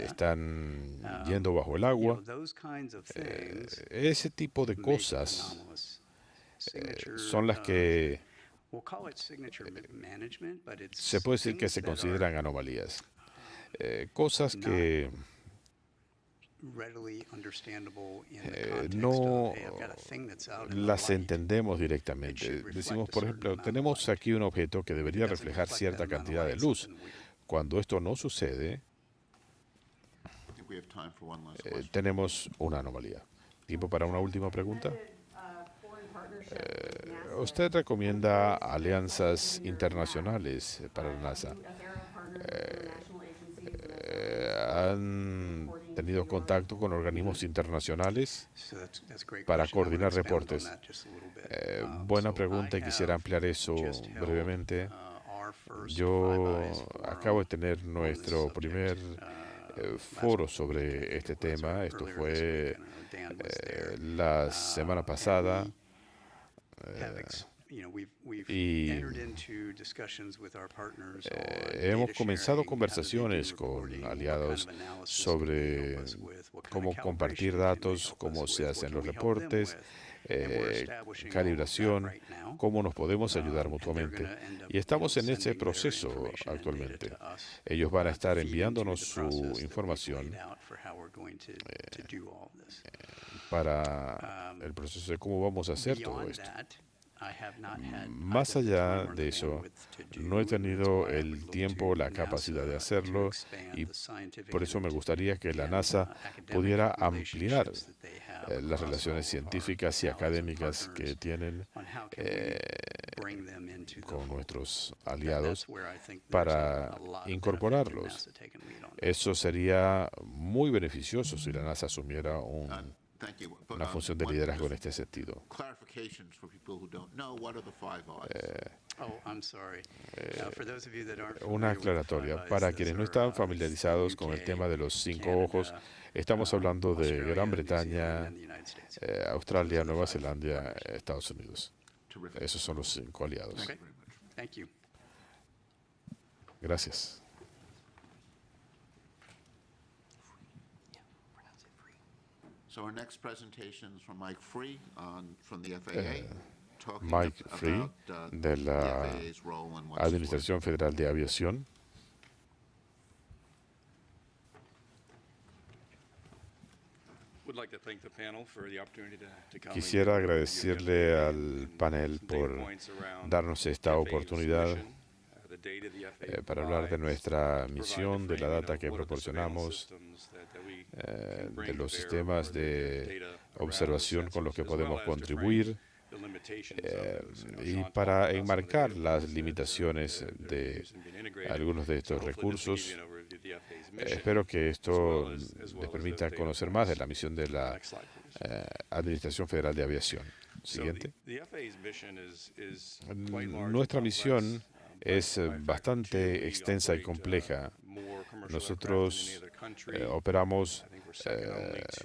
están yendo bajo el agua, ese tipo de cosas son las que se puede decir que se consideran anomalías. Cosas que no las entendemos directamente. Decimos, por ejemplo, tenemos aquí un objeto que debería reflejar cierta cantidad de luz. Cuando esto no sucede, tenemos una anomalía. ¿Tiempo para una última pregunta? ¿Usted recomienda alianzas internacionales para la NASA? ¿Han tenido contacto con organismos internacionales para coordinar reportes? Buena pregunta y quisiera ampliar eso brevemente. Yo acabo de tener nuestro primer foro sobre este tema. Esto fue la semana pasada. Y hemos comenzado conversaciones con aliados sobre cómo compartir datos, cómo se hacen los reportes, calibración, cómo nos podemos ayudar mutuamente. Y estamos en ese proceso actualmente. Ellos van a estar enviándonos su información para el proceso de cómo vamos a hacer todo esto. Más allá de eso, no he tenido el tiempo, la capacidad de hacerlo y por eso me gustaría que la NASA pudiera ampliar las relaciones científicas y académicas que tienen con nuestros aliados para incorporarlos. Eso sería muy beneficioso si la NASA asumiera un una función de liderazgo en este sentido. Una aclaratoria. Para quienes no están familiarizados con el tema de los 5 ojos, estamos hablando de Gran Bretaña, Australia, Nueva Zelanda, Estados Unidos. Esos son los 5 aliados. Gracias. Mike Free, de la Administración Federal de Aviación. Quisiera agradecerle al panel por darnos esta oportunidad para hablar de nuestra misión, de la data que proporcionamos, de los sistemas de observación con los que podemos contribuir, y para enmarcar las limitaciones de algunos de estos recursos. Espero que esto les permita conocer más de la misión de la Administración Federal de Aviación. Siguiente. Nuestra misión es bastante extensa y compleja. Nosotros operamos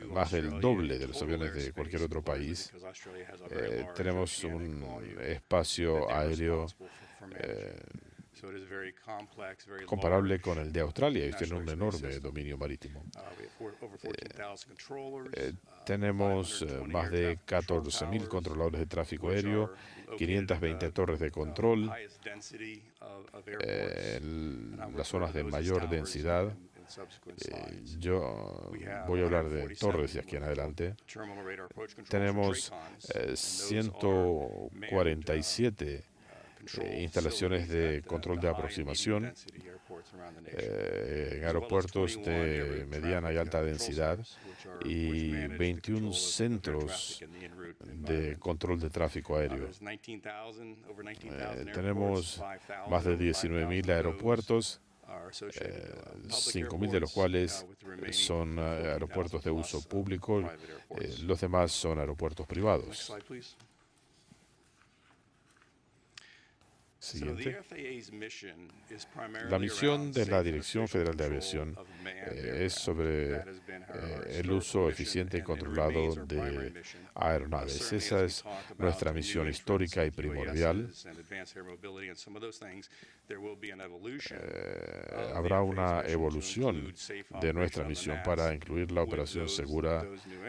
más del doble de los aviones de cualquier otro país. Tenemos un espacio aéreo comparable con el de Australia y tiene un enorme dominio marítimo. Tenemos más de 14.000 controladores de tráfico aéreo, 520 torres de control en las zonas de mayor densidad. Yo voy a hablar de torres de aquí en adelante. Tenemos 147 instalaciones de control de aproximación en aeropuertos de mediana y alta densidad y 21 centros de control de tráfico aéreo. Tenemos más de 19.000 aeropuertos, 5.000 de los cuales son aeropuertos de uso público, los demás son aeropuertos privados. Siguiente. La misión de la Dirección Federal de Aviación es sobre el uso eficiente y controlado de aeronaves. Esa es nuestra misión histórica y primordial. Habrá una evolución de nuestra misión para incluir la operación segura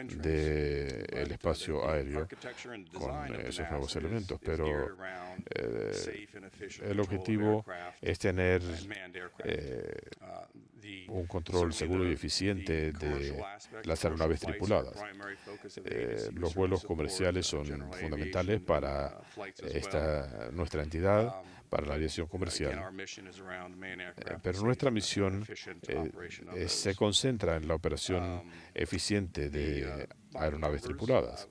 del espacio aéreo con esos nuevos elementos, pero el objetivo es tener un control seguro y eficiente de las aeronaves tripuladas. Los vuelos comerciales son fundamentales para nuestra entidad, para la aviación comercial. Pero nuestra misión se concentra en la operación eficiente de aeronaves tripuladas.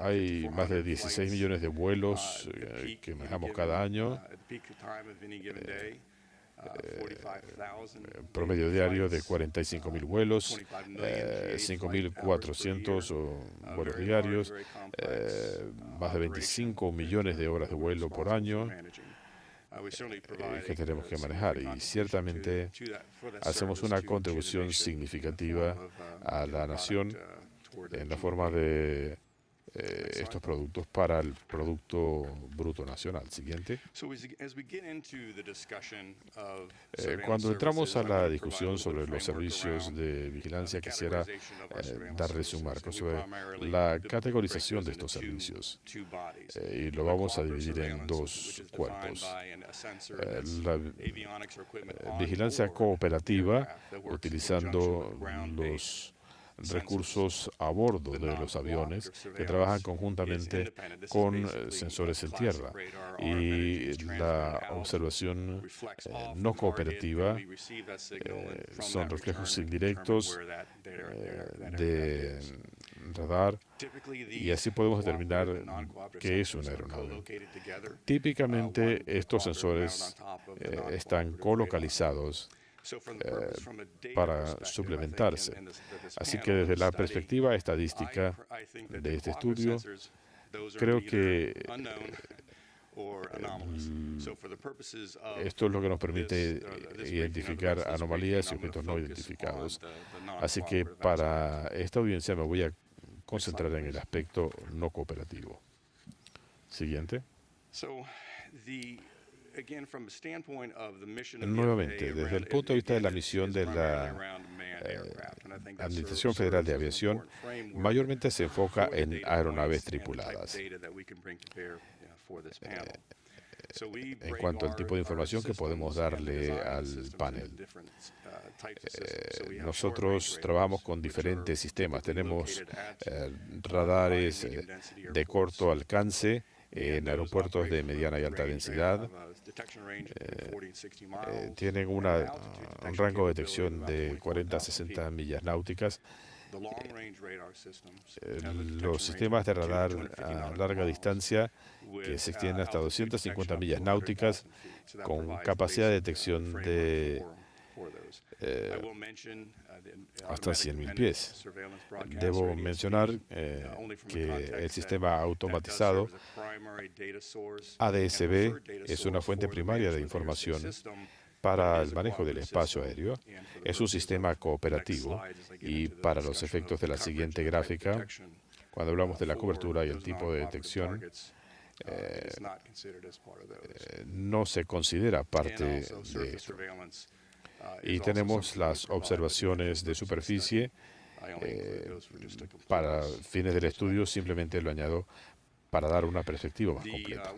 Hay más de 16 millones de vuelos que manejamos cada año. Promedio diario de 45.000 vuelos, 5.400 vuelos diarios, más de 25 millones de horas de vuelo por año que tenemos que manejar, y ciertamente hacemos una contribución significativa a la nación en la forma de estos productos para el Producto Bruto Nacional. Siguiente. Cuando entramos a la discusión sobre los servicios de vigilancia, quisiera darles un marco sobre la categorización de estos servicios. Y lo vamos a dividir en 2 cuerpos. La vigilancia cooperativa, utilizando los recursos a bordo de los aviones que trabajan conjuntamente con sensores en tierra, y la observación no cooperativa son reflejos indirectos de radar, y así podemos determinar qué es una aeronave. Típicamente estos sensores están colocalizados para suplementarse. Así que desde la perspectiva estadística de este estudio, creo que esto es lo que nos permite identificar anomalías y objetos no identificados. Así que para esta audiencia me voy a concentrar en el aspecto no cooperativo. Siguiente. Nuevamente, desde el punto de vista de la misión de la Administración Federal de Aviación, mayormente se enfoca en aeronaves tripuladas. En cuanto al tipo de información que podemos darle al panel. Nosotros trabajamos con diferentes sistemas. Tenemos radares de corto alcance en aeropuertos de mediana y alta densidad. Tienen un rango de detección de 40 a 60 millas náuticas. Los sistemas de radar a larga distancia que se extienden hasta 250 millas náuticas con capacidad de detección de hasta 100.000 pies. Debo mencionar que el sistema automatizado ADS-B es una fuente primaria de información para el manejo del espacio aéreo. Es un sistema cooperativo y para los efectos de la siguiente gráfica, cuando hablamos de la cobertura y el tipo de detección, no se considera parte de esto. Y tenemos las observaciones de superficie. Para fines del estudio simplemente lo añado para dar una perspectiva más completa.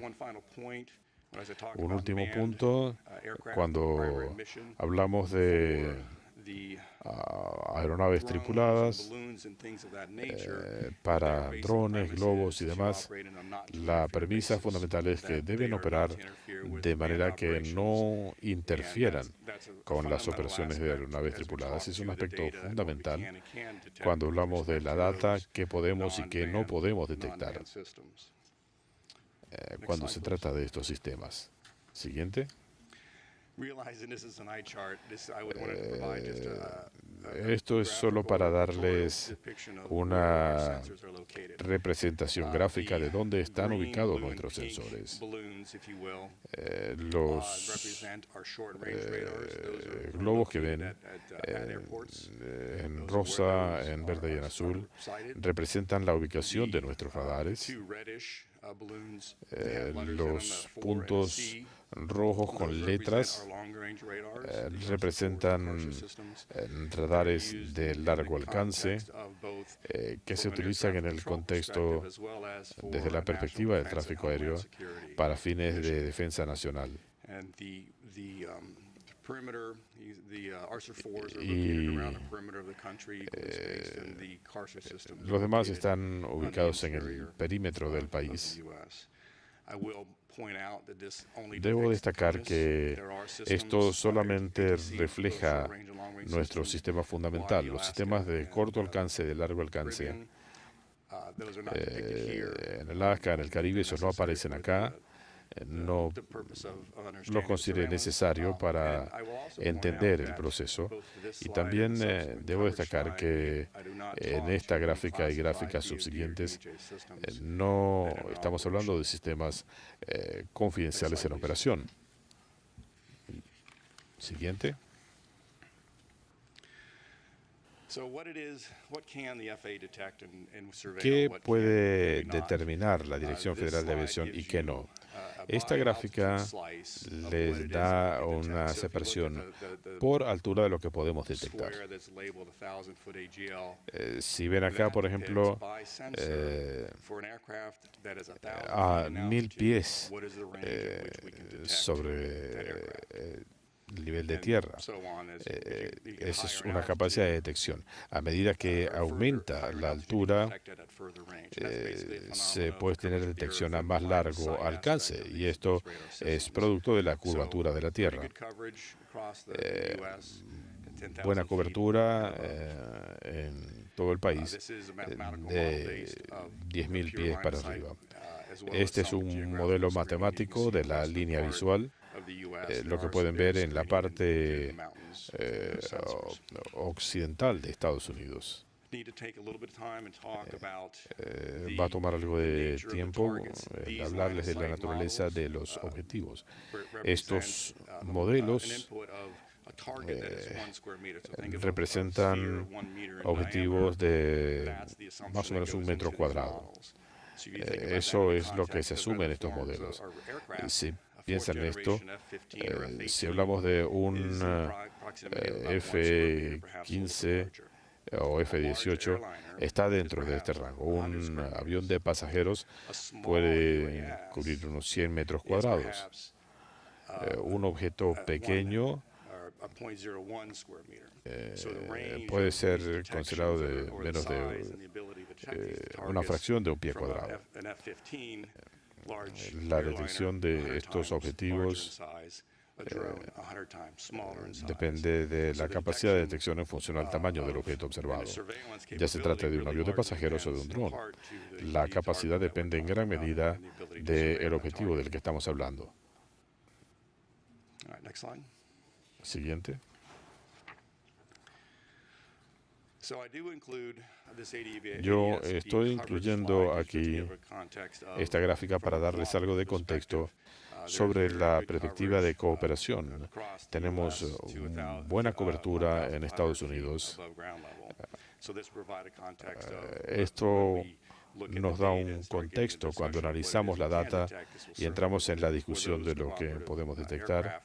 Un último punto, cuando hablamos de aeronaves tripuladas, para drones, globos y demás, la premisa fundamental es que deben operar de manera que no interfieran con las operaciones de aeronaves tripuladas. Es un aspecto fundamental cuando hablamos de la data que podemos y que no podemos detectar cuando se trata de estos sistemas. Siguiente. Esto es solo para darles una representación gráfica de dónde están ubicados nuestros sensores. Los globos que ven en rosa, en verde y en azul representan la ubicación de nuestros radares. Los puntos rojos con letras representan radares de largo alcance que se utilizan en el contexto desde la perspectiva del tráfico aéreo para fines de defensa nacional. Y los demás están ubicados en el perímetro del país. Debo destacar que esto solamente refleja nuestro sistema fundamental. Los sistemas de corto alcance, de largo alcance, en Alaska, en el Caribe, esos no aparecen acá. No lo consideré necesario para entender el proceso. Y también debo destacar que en esta gráfica y gráficas subsiguientes no estamos hablando de sistemas confidenciales en operación. Siguiente. ¿Qué puede determinar la Dirección Federal de Aviación y qué no? Esta gráfica les da una separación por altura de lo que podemos detectar. Si ven acá, por ejemplo, a 1.000 pies sobre el nivel de tierra. Esa es una capacidad de detección. A medida que aumenta la altura, se puede tener detección a más largo alcance, y esto es producto de la curvatura de la Tierra. Buena cobertura en todo el país de 10.000 pies para arriba. Este es un modelo matemático de la línea visual lo que pueden ver en la parte occidental de Estados Unidos. Va a tomar algo de tiempo hablarles de la naturaleza de los objetivos. Estos modelos representan objetivos de más o menos 1 metro cuadrado. Eso es lo que se asume en estos modelos. Si piensan en esto, si hablamos de un F-15 o F-18, está dentro de este rango. Un avión de pasajeros puede cubrir unos 100 metros cuadrados. Un objeto pequeño puede ser considerado de menos de una fracción de un pie cuadrado. La detección de estos objetivos depende de la capacidad de detección en función al tamaño del objeto observado. Ya se trate de un avión de pasajeros o de un dron. La capacidad depende en gran medida del objetivo del que estamos hablando. Siguiente. Yo estoy incluyendo aquí esta gráfica para darles algo de contexto sobre la perspectiva de cooperación. Tenemos buena cobertura en Estados Unidos. Esto nos da un contexto cuando analizamos la data y entramos en la discusión de lo que podemos detectar.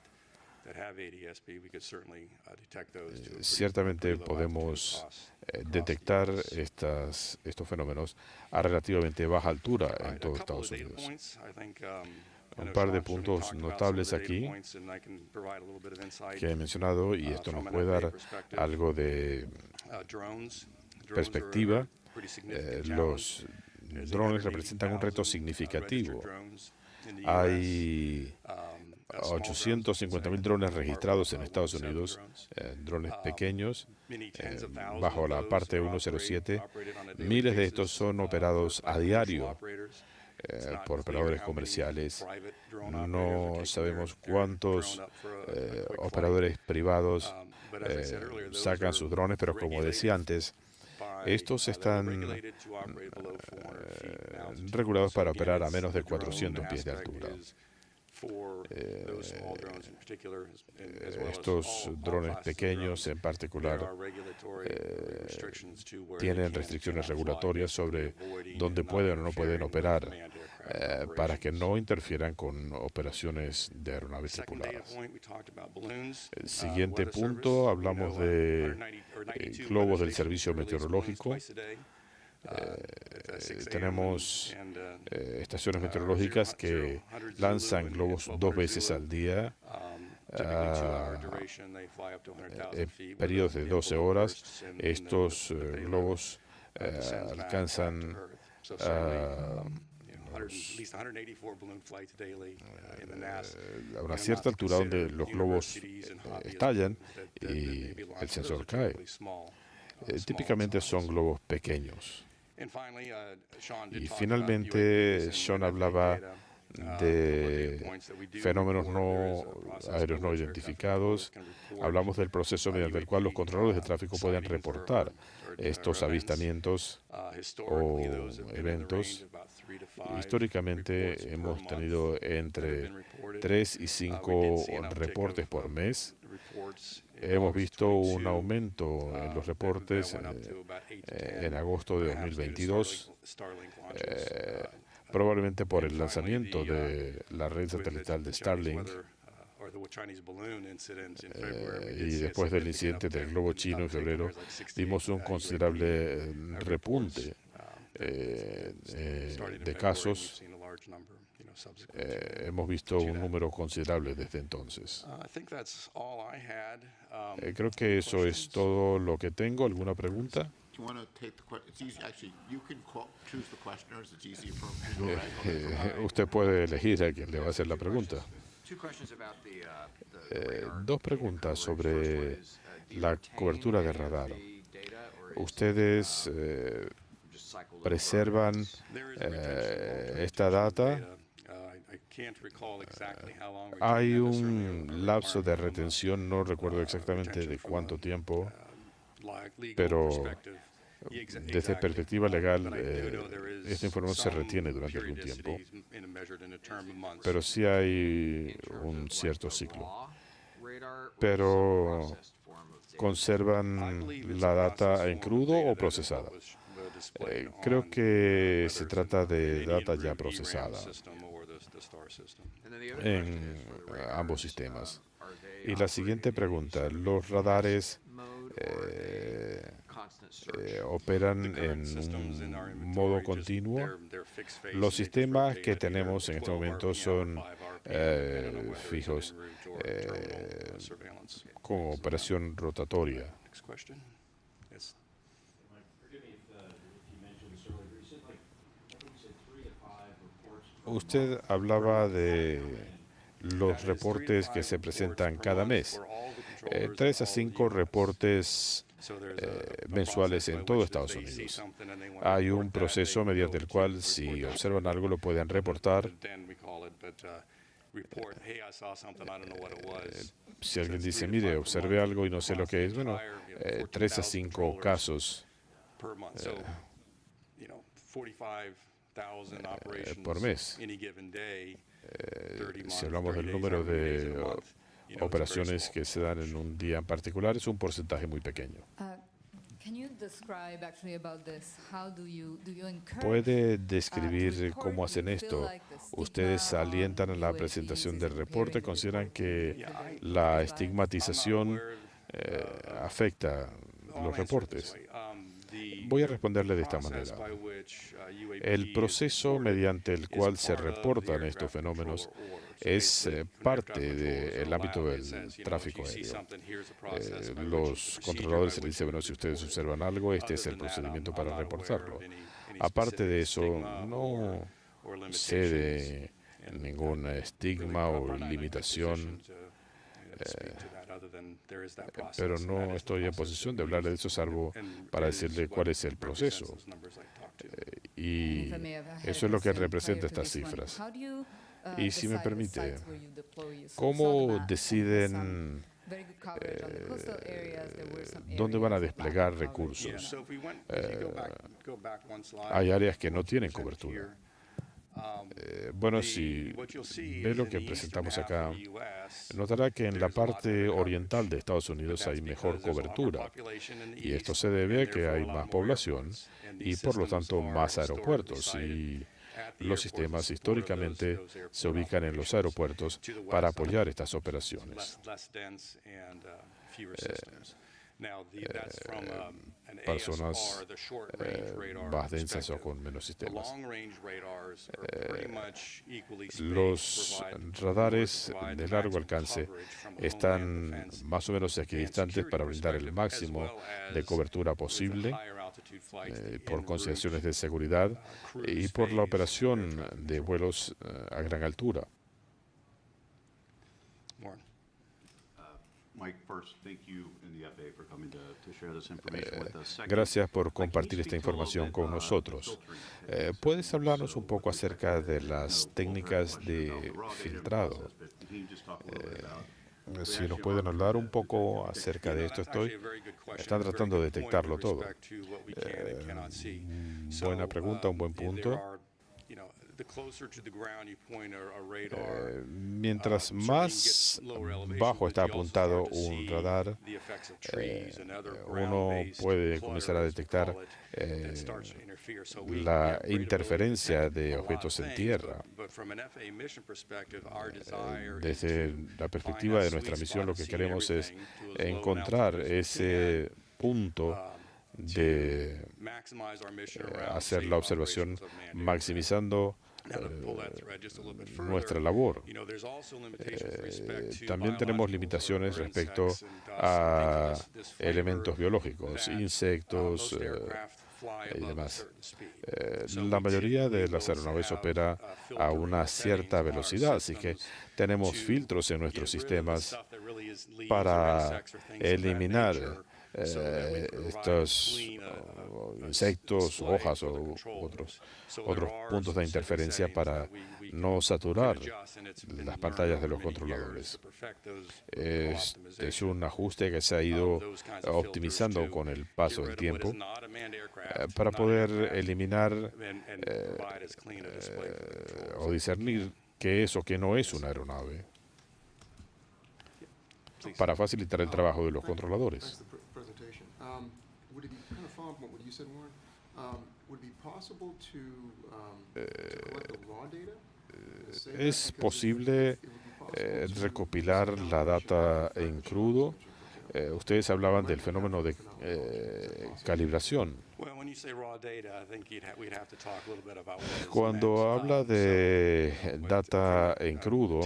Ciertamente podemos detectar estos fenómenos a relativamente baja altura en todo Estados Unidos. Un par de puntos notables aquí que he mencionado, y esto nos puede dar algo de perspectiva. Los drones representan un reto significativo. Hay 850.000 drones registrados en Estados Unidos, drones pequeños, bajo la parte 107. Miles de estos son operados a diario por operadores comerciales. No sabemos cuántos operadores privados sacan sus drones, pero como decía antes, estos están regulados para operar a menos de 400 pies de altura. Estos drones pequeños en particular tienen restricciones regulatorias sobre dónde pueden o no pueden operar para que no interfieran con operaciones de aeronaves tripuladas. El siguiente punto, hablamos de globos del servicio meteorológico. Tenemos estaciones meteorológicas que lanzan globos 2 veces al día, en periodos de 12 horas. Estos globos alcanzan a una cierta altura donde los globos estallan y el sensor cae. Típicamente son globos pequeños. Y finalmente, Sean hablaba de fenómenos aéreos no identificados. Hablamos del proceso mediante el cual los controladores de tráfico pueden reportar estos avistamientos o eventos. Históricamente hemos tenido entre 3 y 5 reportes por mes. Hemos visto un aumento en los reportes en agosto de 2022, probablemente por el lanzamiento de la red satelital de Starlink y después del incidente del globo chino en febrero, vimos un considerable repunte de casos. Hemos visto un número considerable desde entonces. Creo que eso es todo lo que tengo. ¿Alguna pregunta? Usted puede elegir a quien le va a hacer la pregunta. Dos preguntas sobre la cobertura de radar. ¿Ustedes preservan esta data Hay un lapso de retención, no recuerdo exactamente de cuánto tiempo, pero desde perspectiva legal, esta información se retiene durante algún tiempo, pero sí hay un cierto ciclo. Pero ¿conservan la data en crudo o procesada? Creo que se trata de data ya procesada en ambos sistemas. Y la siguiente pregunta, ¿los radares operan en un modo continuo? Los sistemas que tenemos en este momento son fijos con operación rotatoria. Usted hablaba de los reportes que se presentan cada mes. 3 a 5 reportes mensuales en todo Estados Unidos. Hay un proceso mediante el cual si observan algo lo pueden reportar. Si alguien dice, mire, observé algo y no sé lo que es, bueno, 3 a 5 casos por mes. Si hablamos del número de operaciones que se dan en un día en particular, es un porcentaje muy pequeño. ¿Puede describir cómo hacen esto? ¿Ustedes alientan a la presentación del reporte? ¿Consideran que la estigmatización afecta los reportes? Voy a responderle de esta manera. El proceso mediante el cual se reportan estos fenómenos es parte del ámbito del tráfico aéreo. Los controladores se les dicen, bueno, si ustedes observan algo, este es el procedimiento para reportarlo. Aparte de eso, no sé de ningún estigma o limitación, pero no estoy en posición de hablarle de eso, salvo para decirle cuál es el proceso. Y eso es lo que representa estas cifras. Y si me permite, ¿cómo deciden dónde van a desplegar recursos? Hay áreas que no tienen cobertura. Bueno, si ve lo que presentamos acá, notará que en la parte oriental de Estados Unidos hay mejor cobertura. Y esto se debe a que hay más población y, por lo tanto, más aeropuertos. Y los sistemas históricamente se ubican en los aeropuertos para apoyar estas operaciones. Personas más densas o con menos sistemas. Los radares de largo alcance están más o menos equidistantes para brindar el máximo de cobertura posible por consideraciones de seguridad y por la operación de vuelos a gran altura. Gracias por compartir esta información con nosotros. ¿Puedes hablarnos un poco acerca de las técnicas de filtrado? Si nos pueden hablar un poco acerca de esto, están tratando de detectarlo todo. Buena pregunta, un buen punto. Mientras más bajo está apuntado un radar, uno puede comenzar a detectar la interferencia de objetos en tierra. Desde la perspectiva de nuestra misión, lo que queremos es encontrar ese punto de hacer la observación maximizando nuestra labor. También tenemos limitaciones respecto a elementos biológicos, insectos y demás. La mayoría de las aeronaves opera a una cierta velocidad, así que tenemos filtros en nuestros sistemas para eliminar estos insectos, hojas o otros puntos de interferencia para no saturar las pantallas de los controladores. Este es un ajuste que se ha ido optimizando con el paso del tiempo para poder eliminar o discernir qué es o qué no es una aeronave, para facilitar el trabajo de los controladores. ¿Es posible recopilar la data en crudo? Ustedes hablaban del fenómeno de calibración. Cuando habla de data en crudo,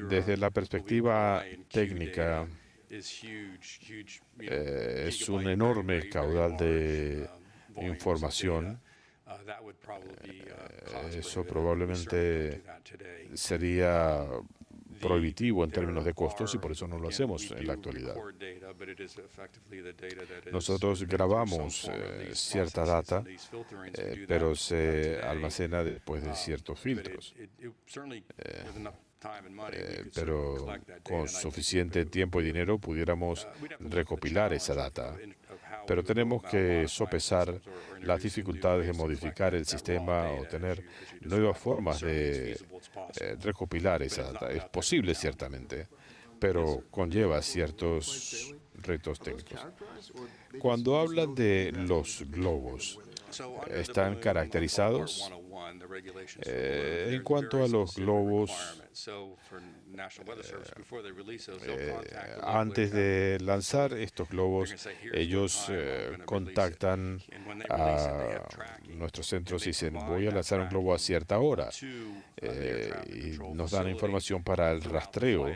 desde la perspectiva técnica, es un enorme caudal de información. Eso probablemente sería prohibitivo en términos de costos y por eso no lo hacemos en la actualidad. Nosotros grabamos cierta data, pero se almacena después de ciertos filtros. Pero con suficiente tiempo y dinero pudiéramos recopilar esa data. Pero tenemos que sopesar las dificultades de modificar el sistema o tener nuevas formas de recopilar esa data. Es posible, ciertamente, pero conlleva ciertos retos técnicos. Cuando hablan de los globos, ¿están caracterizados? En cuanto a los globos, antes de lanzar estos globos, ellos contactan a nuestros centros y dicen, voy a lanzar un globo a cierta hora. Y nos dan información para el rastreo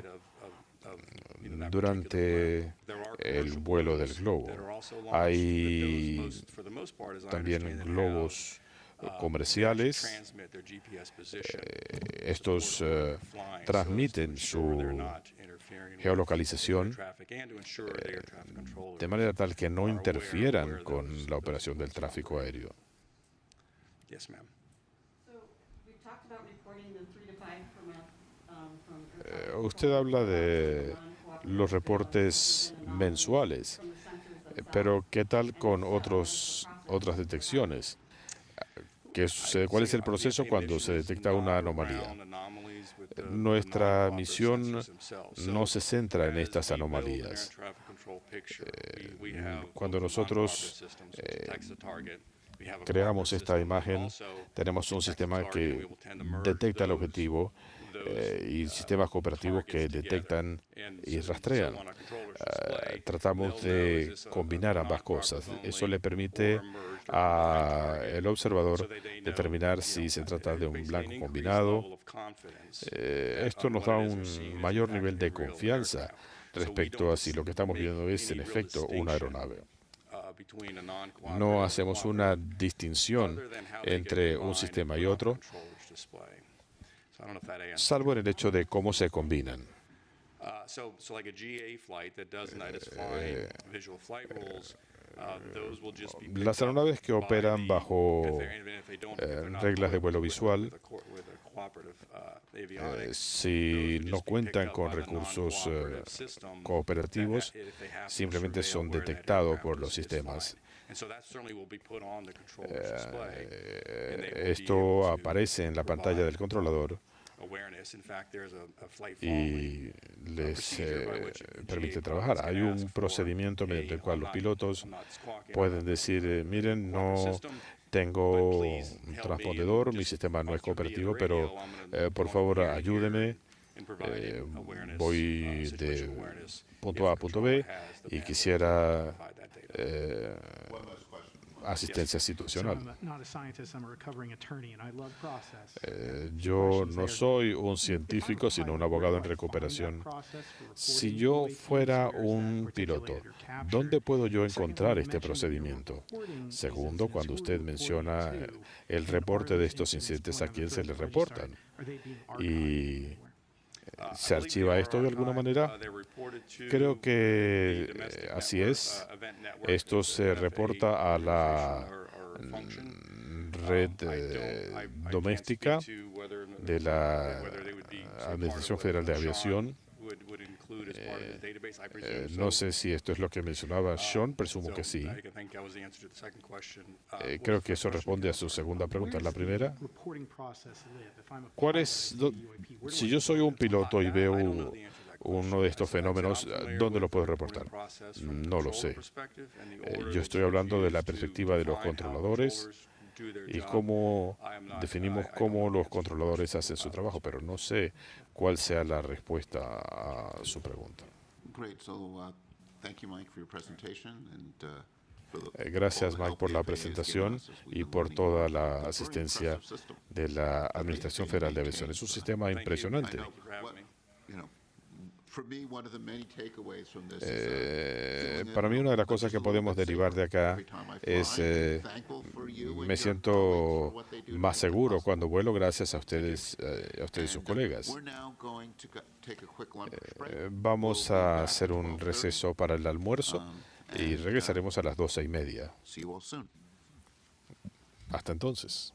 durante el vuelo del globo. Hay también globos comerciales. Estos transmiten su geolocalización de manera tal que no interfieran con la operación del tráfico aéreo. Usted habla de los reportes mensuales, pero ¿qué tal con otras detecciones? ¿Cuál es el proceso cuando se detecta una anomalía? Nuestra misión no se centra en estas anomalías. Cuando nosotros creamos esta imagen, tenemos un sistema que detecta el objetivo y sistemas cooperativos que detectan y rastrean. Tratamos de combinar ambas cosas. Eso le permite al observador determinar si se trata de un blanco combinado. Esto nos da un mayor nivel de confianza respecto a si lo que estamos viendo es en efecto una aeronave. No hacemos una distinción entre un sistema y otro, salvo en el hecho de cómo se combinan. Las aeronaves que operan bajo reglas de vuelo visual, si no cuentan con recursos cooperativos, simplemente son detectados por los sistemas. Esto aparece en la pantalla del controlador y les permite trabajar. Hay un procedimiento mediante el cual los pilotos pueden decir, miren, no tengo un transpondedor, mi sistema no es cooperativo, pero por favor ayúdeme. Voy de punto A a punto B y quisiera asistencia situacional. Yo no soy un científico, sino un abogado en recuperación. Si yo fuera un piloto, ¿dónde puedo yo encontrar este procedimiento? Segundo, cuando usted menciona el reporte de estos incidentes, ¿a quién se le reportan? Y ¿Se archiva esto de alguna manera? Creo que así es. Esto se reporta a la red doméstica de la Administración Federal de Aviación. No sé si esto es lo que mencionaba Sean, presumo que sí. Creo que eso responde a su segunda pregunta. La primera, ¿cuál es, si yo soy un piloto y veo uno de estos fenómenos, ¿dónde lo puedo reportar? No lo sé. Yo estoy hablando de la perspectiva de los controladores y cómo definimos cómo los controladores hacen su trabajo, pero no sé cuál sea la respuesta a su pregunta. Gracias, Mike, por la presentación y por toda la asistencia de la Administración Federal de Aviación. Es un sistema impresionante. Para mí una de las cosas que podemos derivar de acá es me siento más seguro cuando vuelo gracias a ustedes y sus colegas. Vamos a hacer un receso para el almuerzo y regresaremos a las 12:30. Hasta entonces.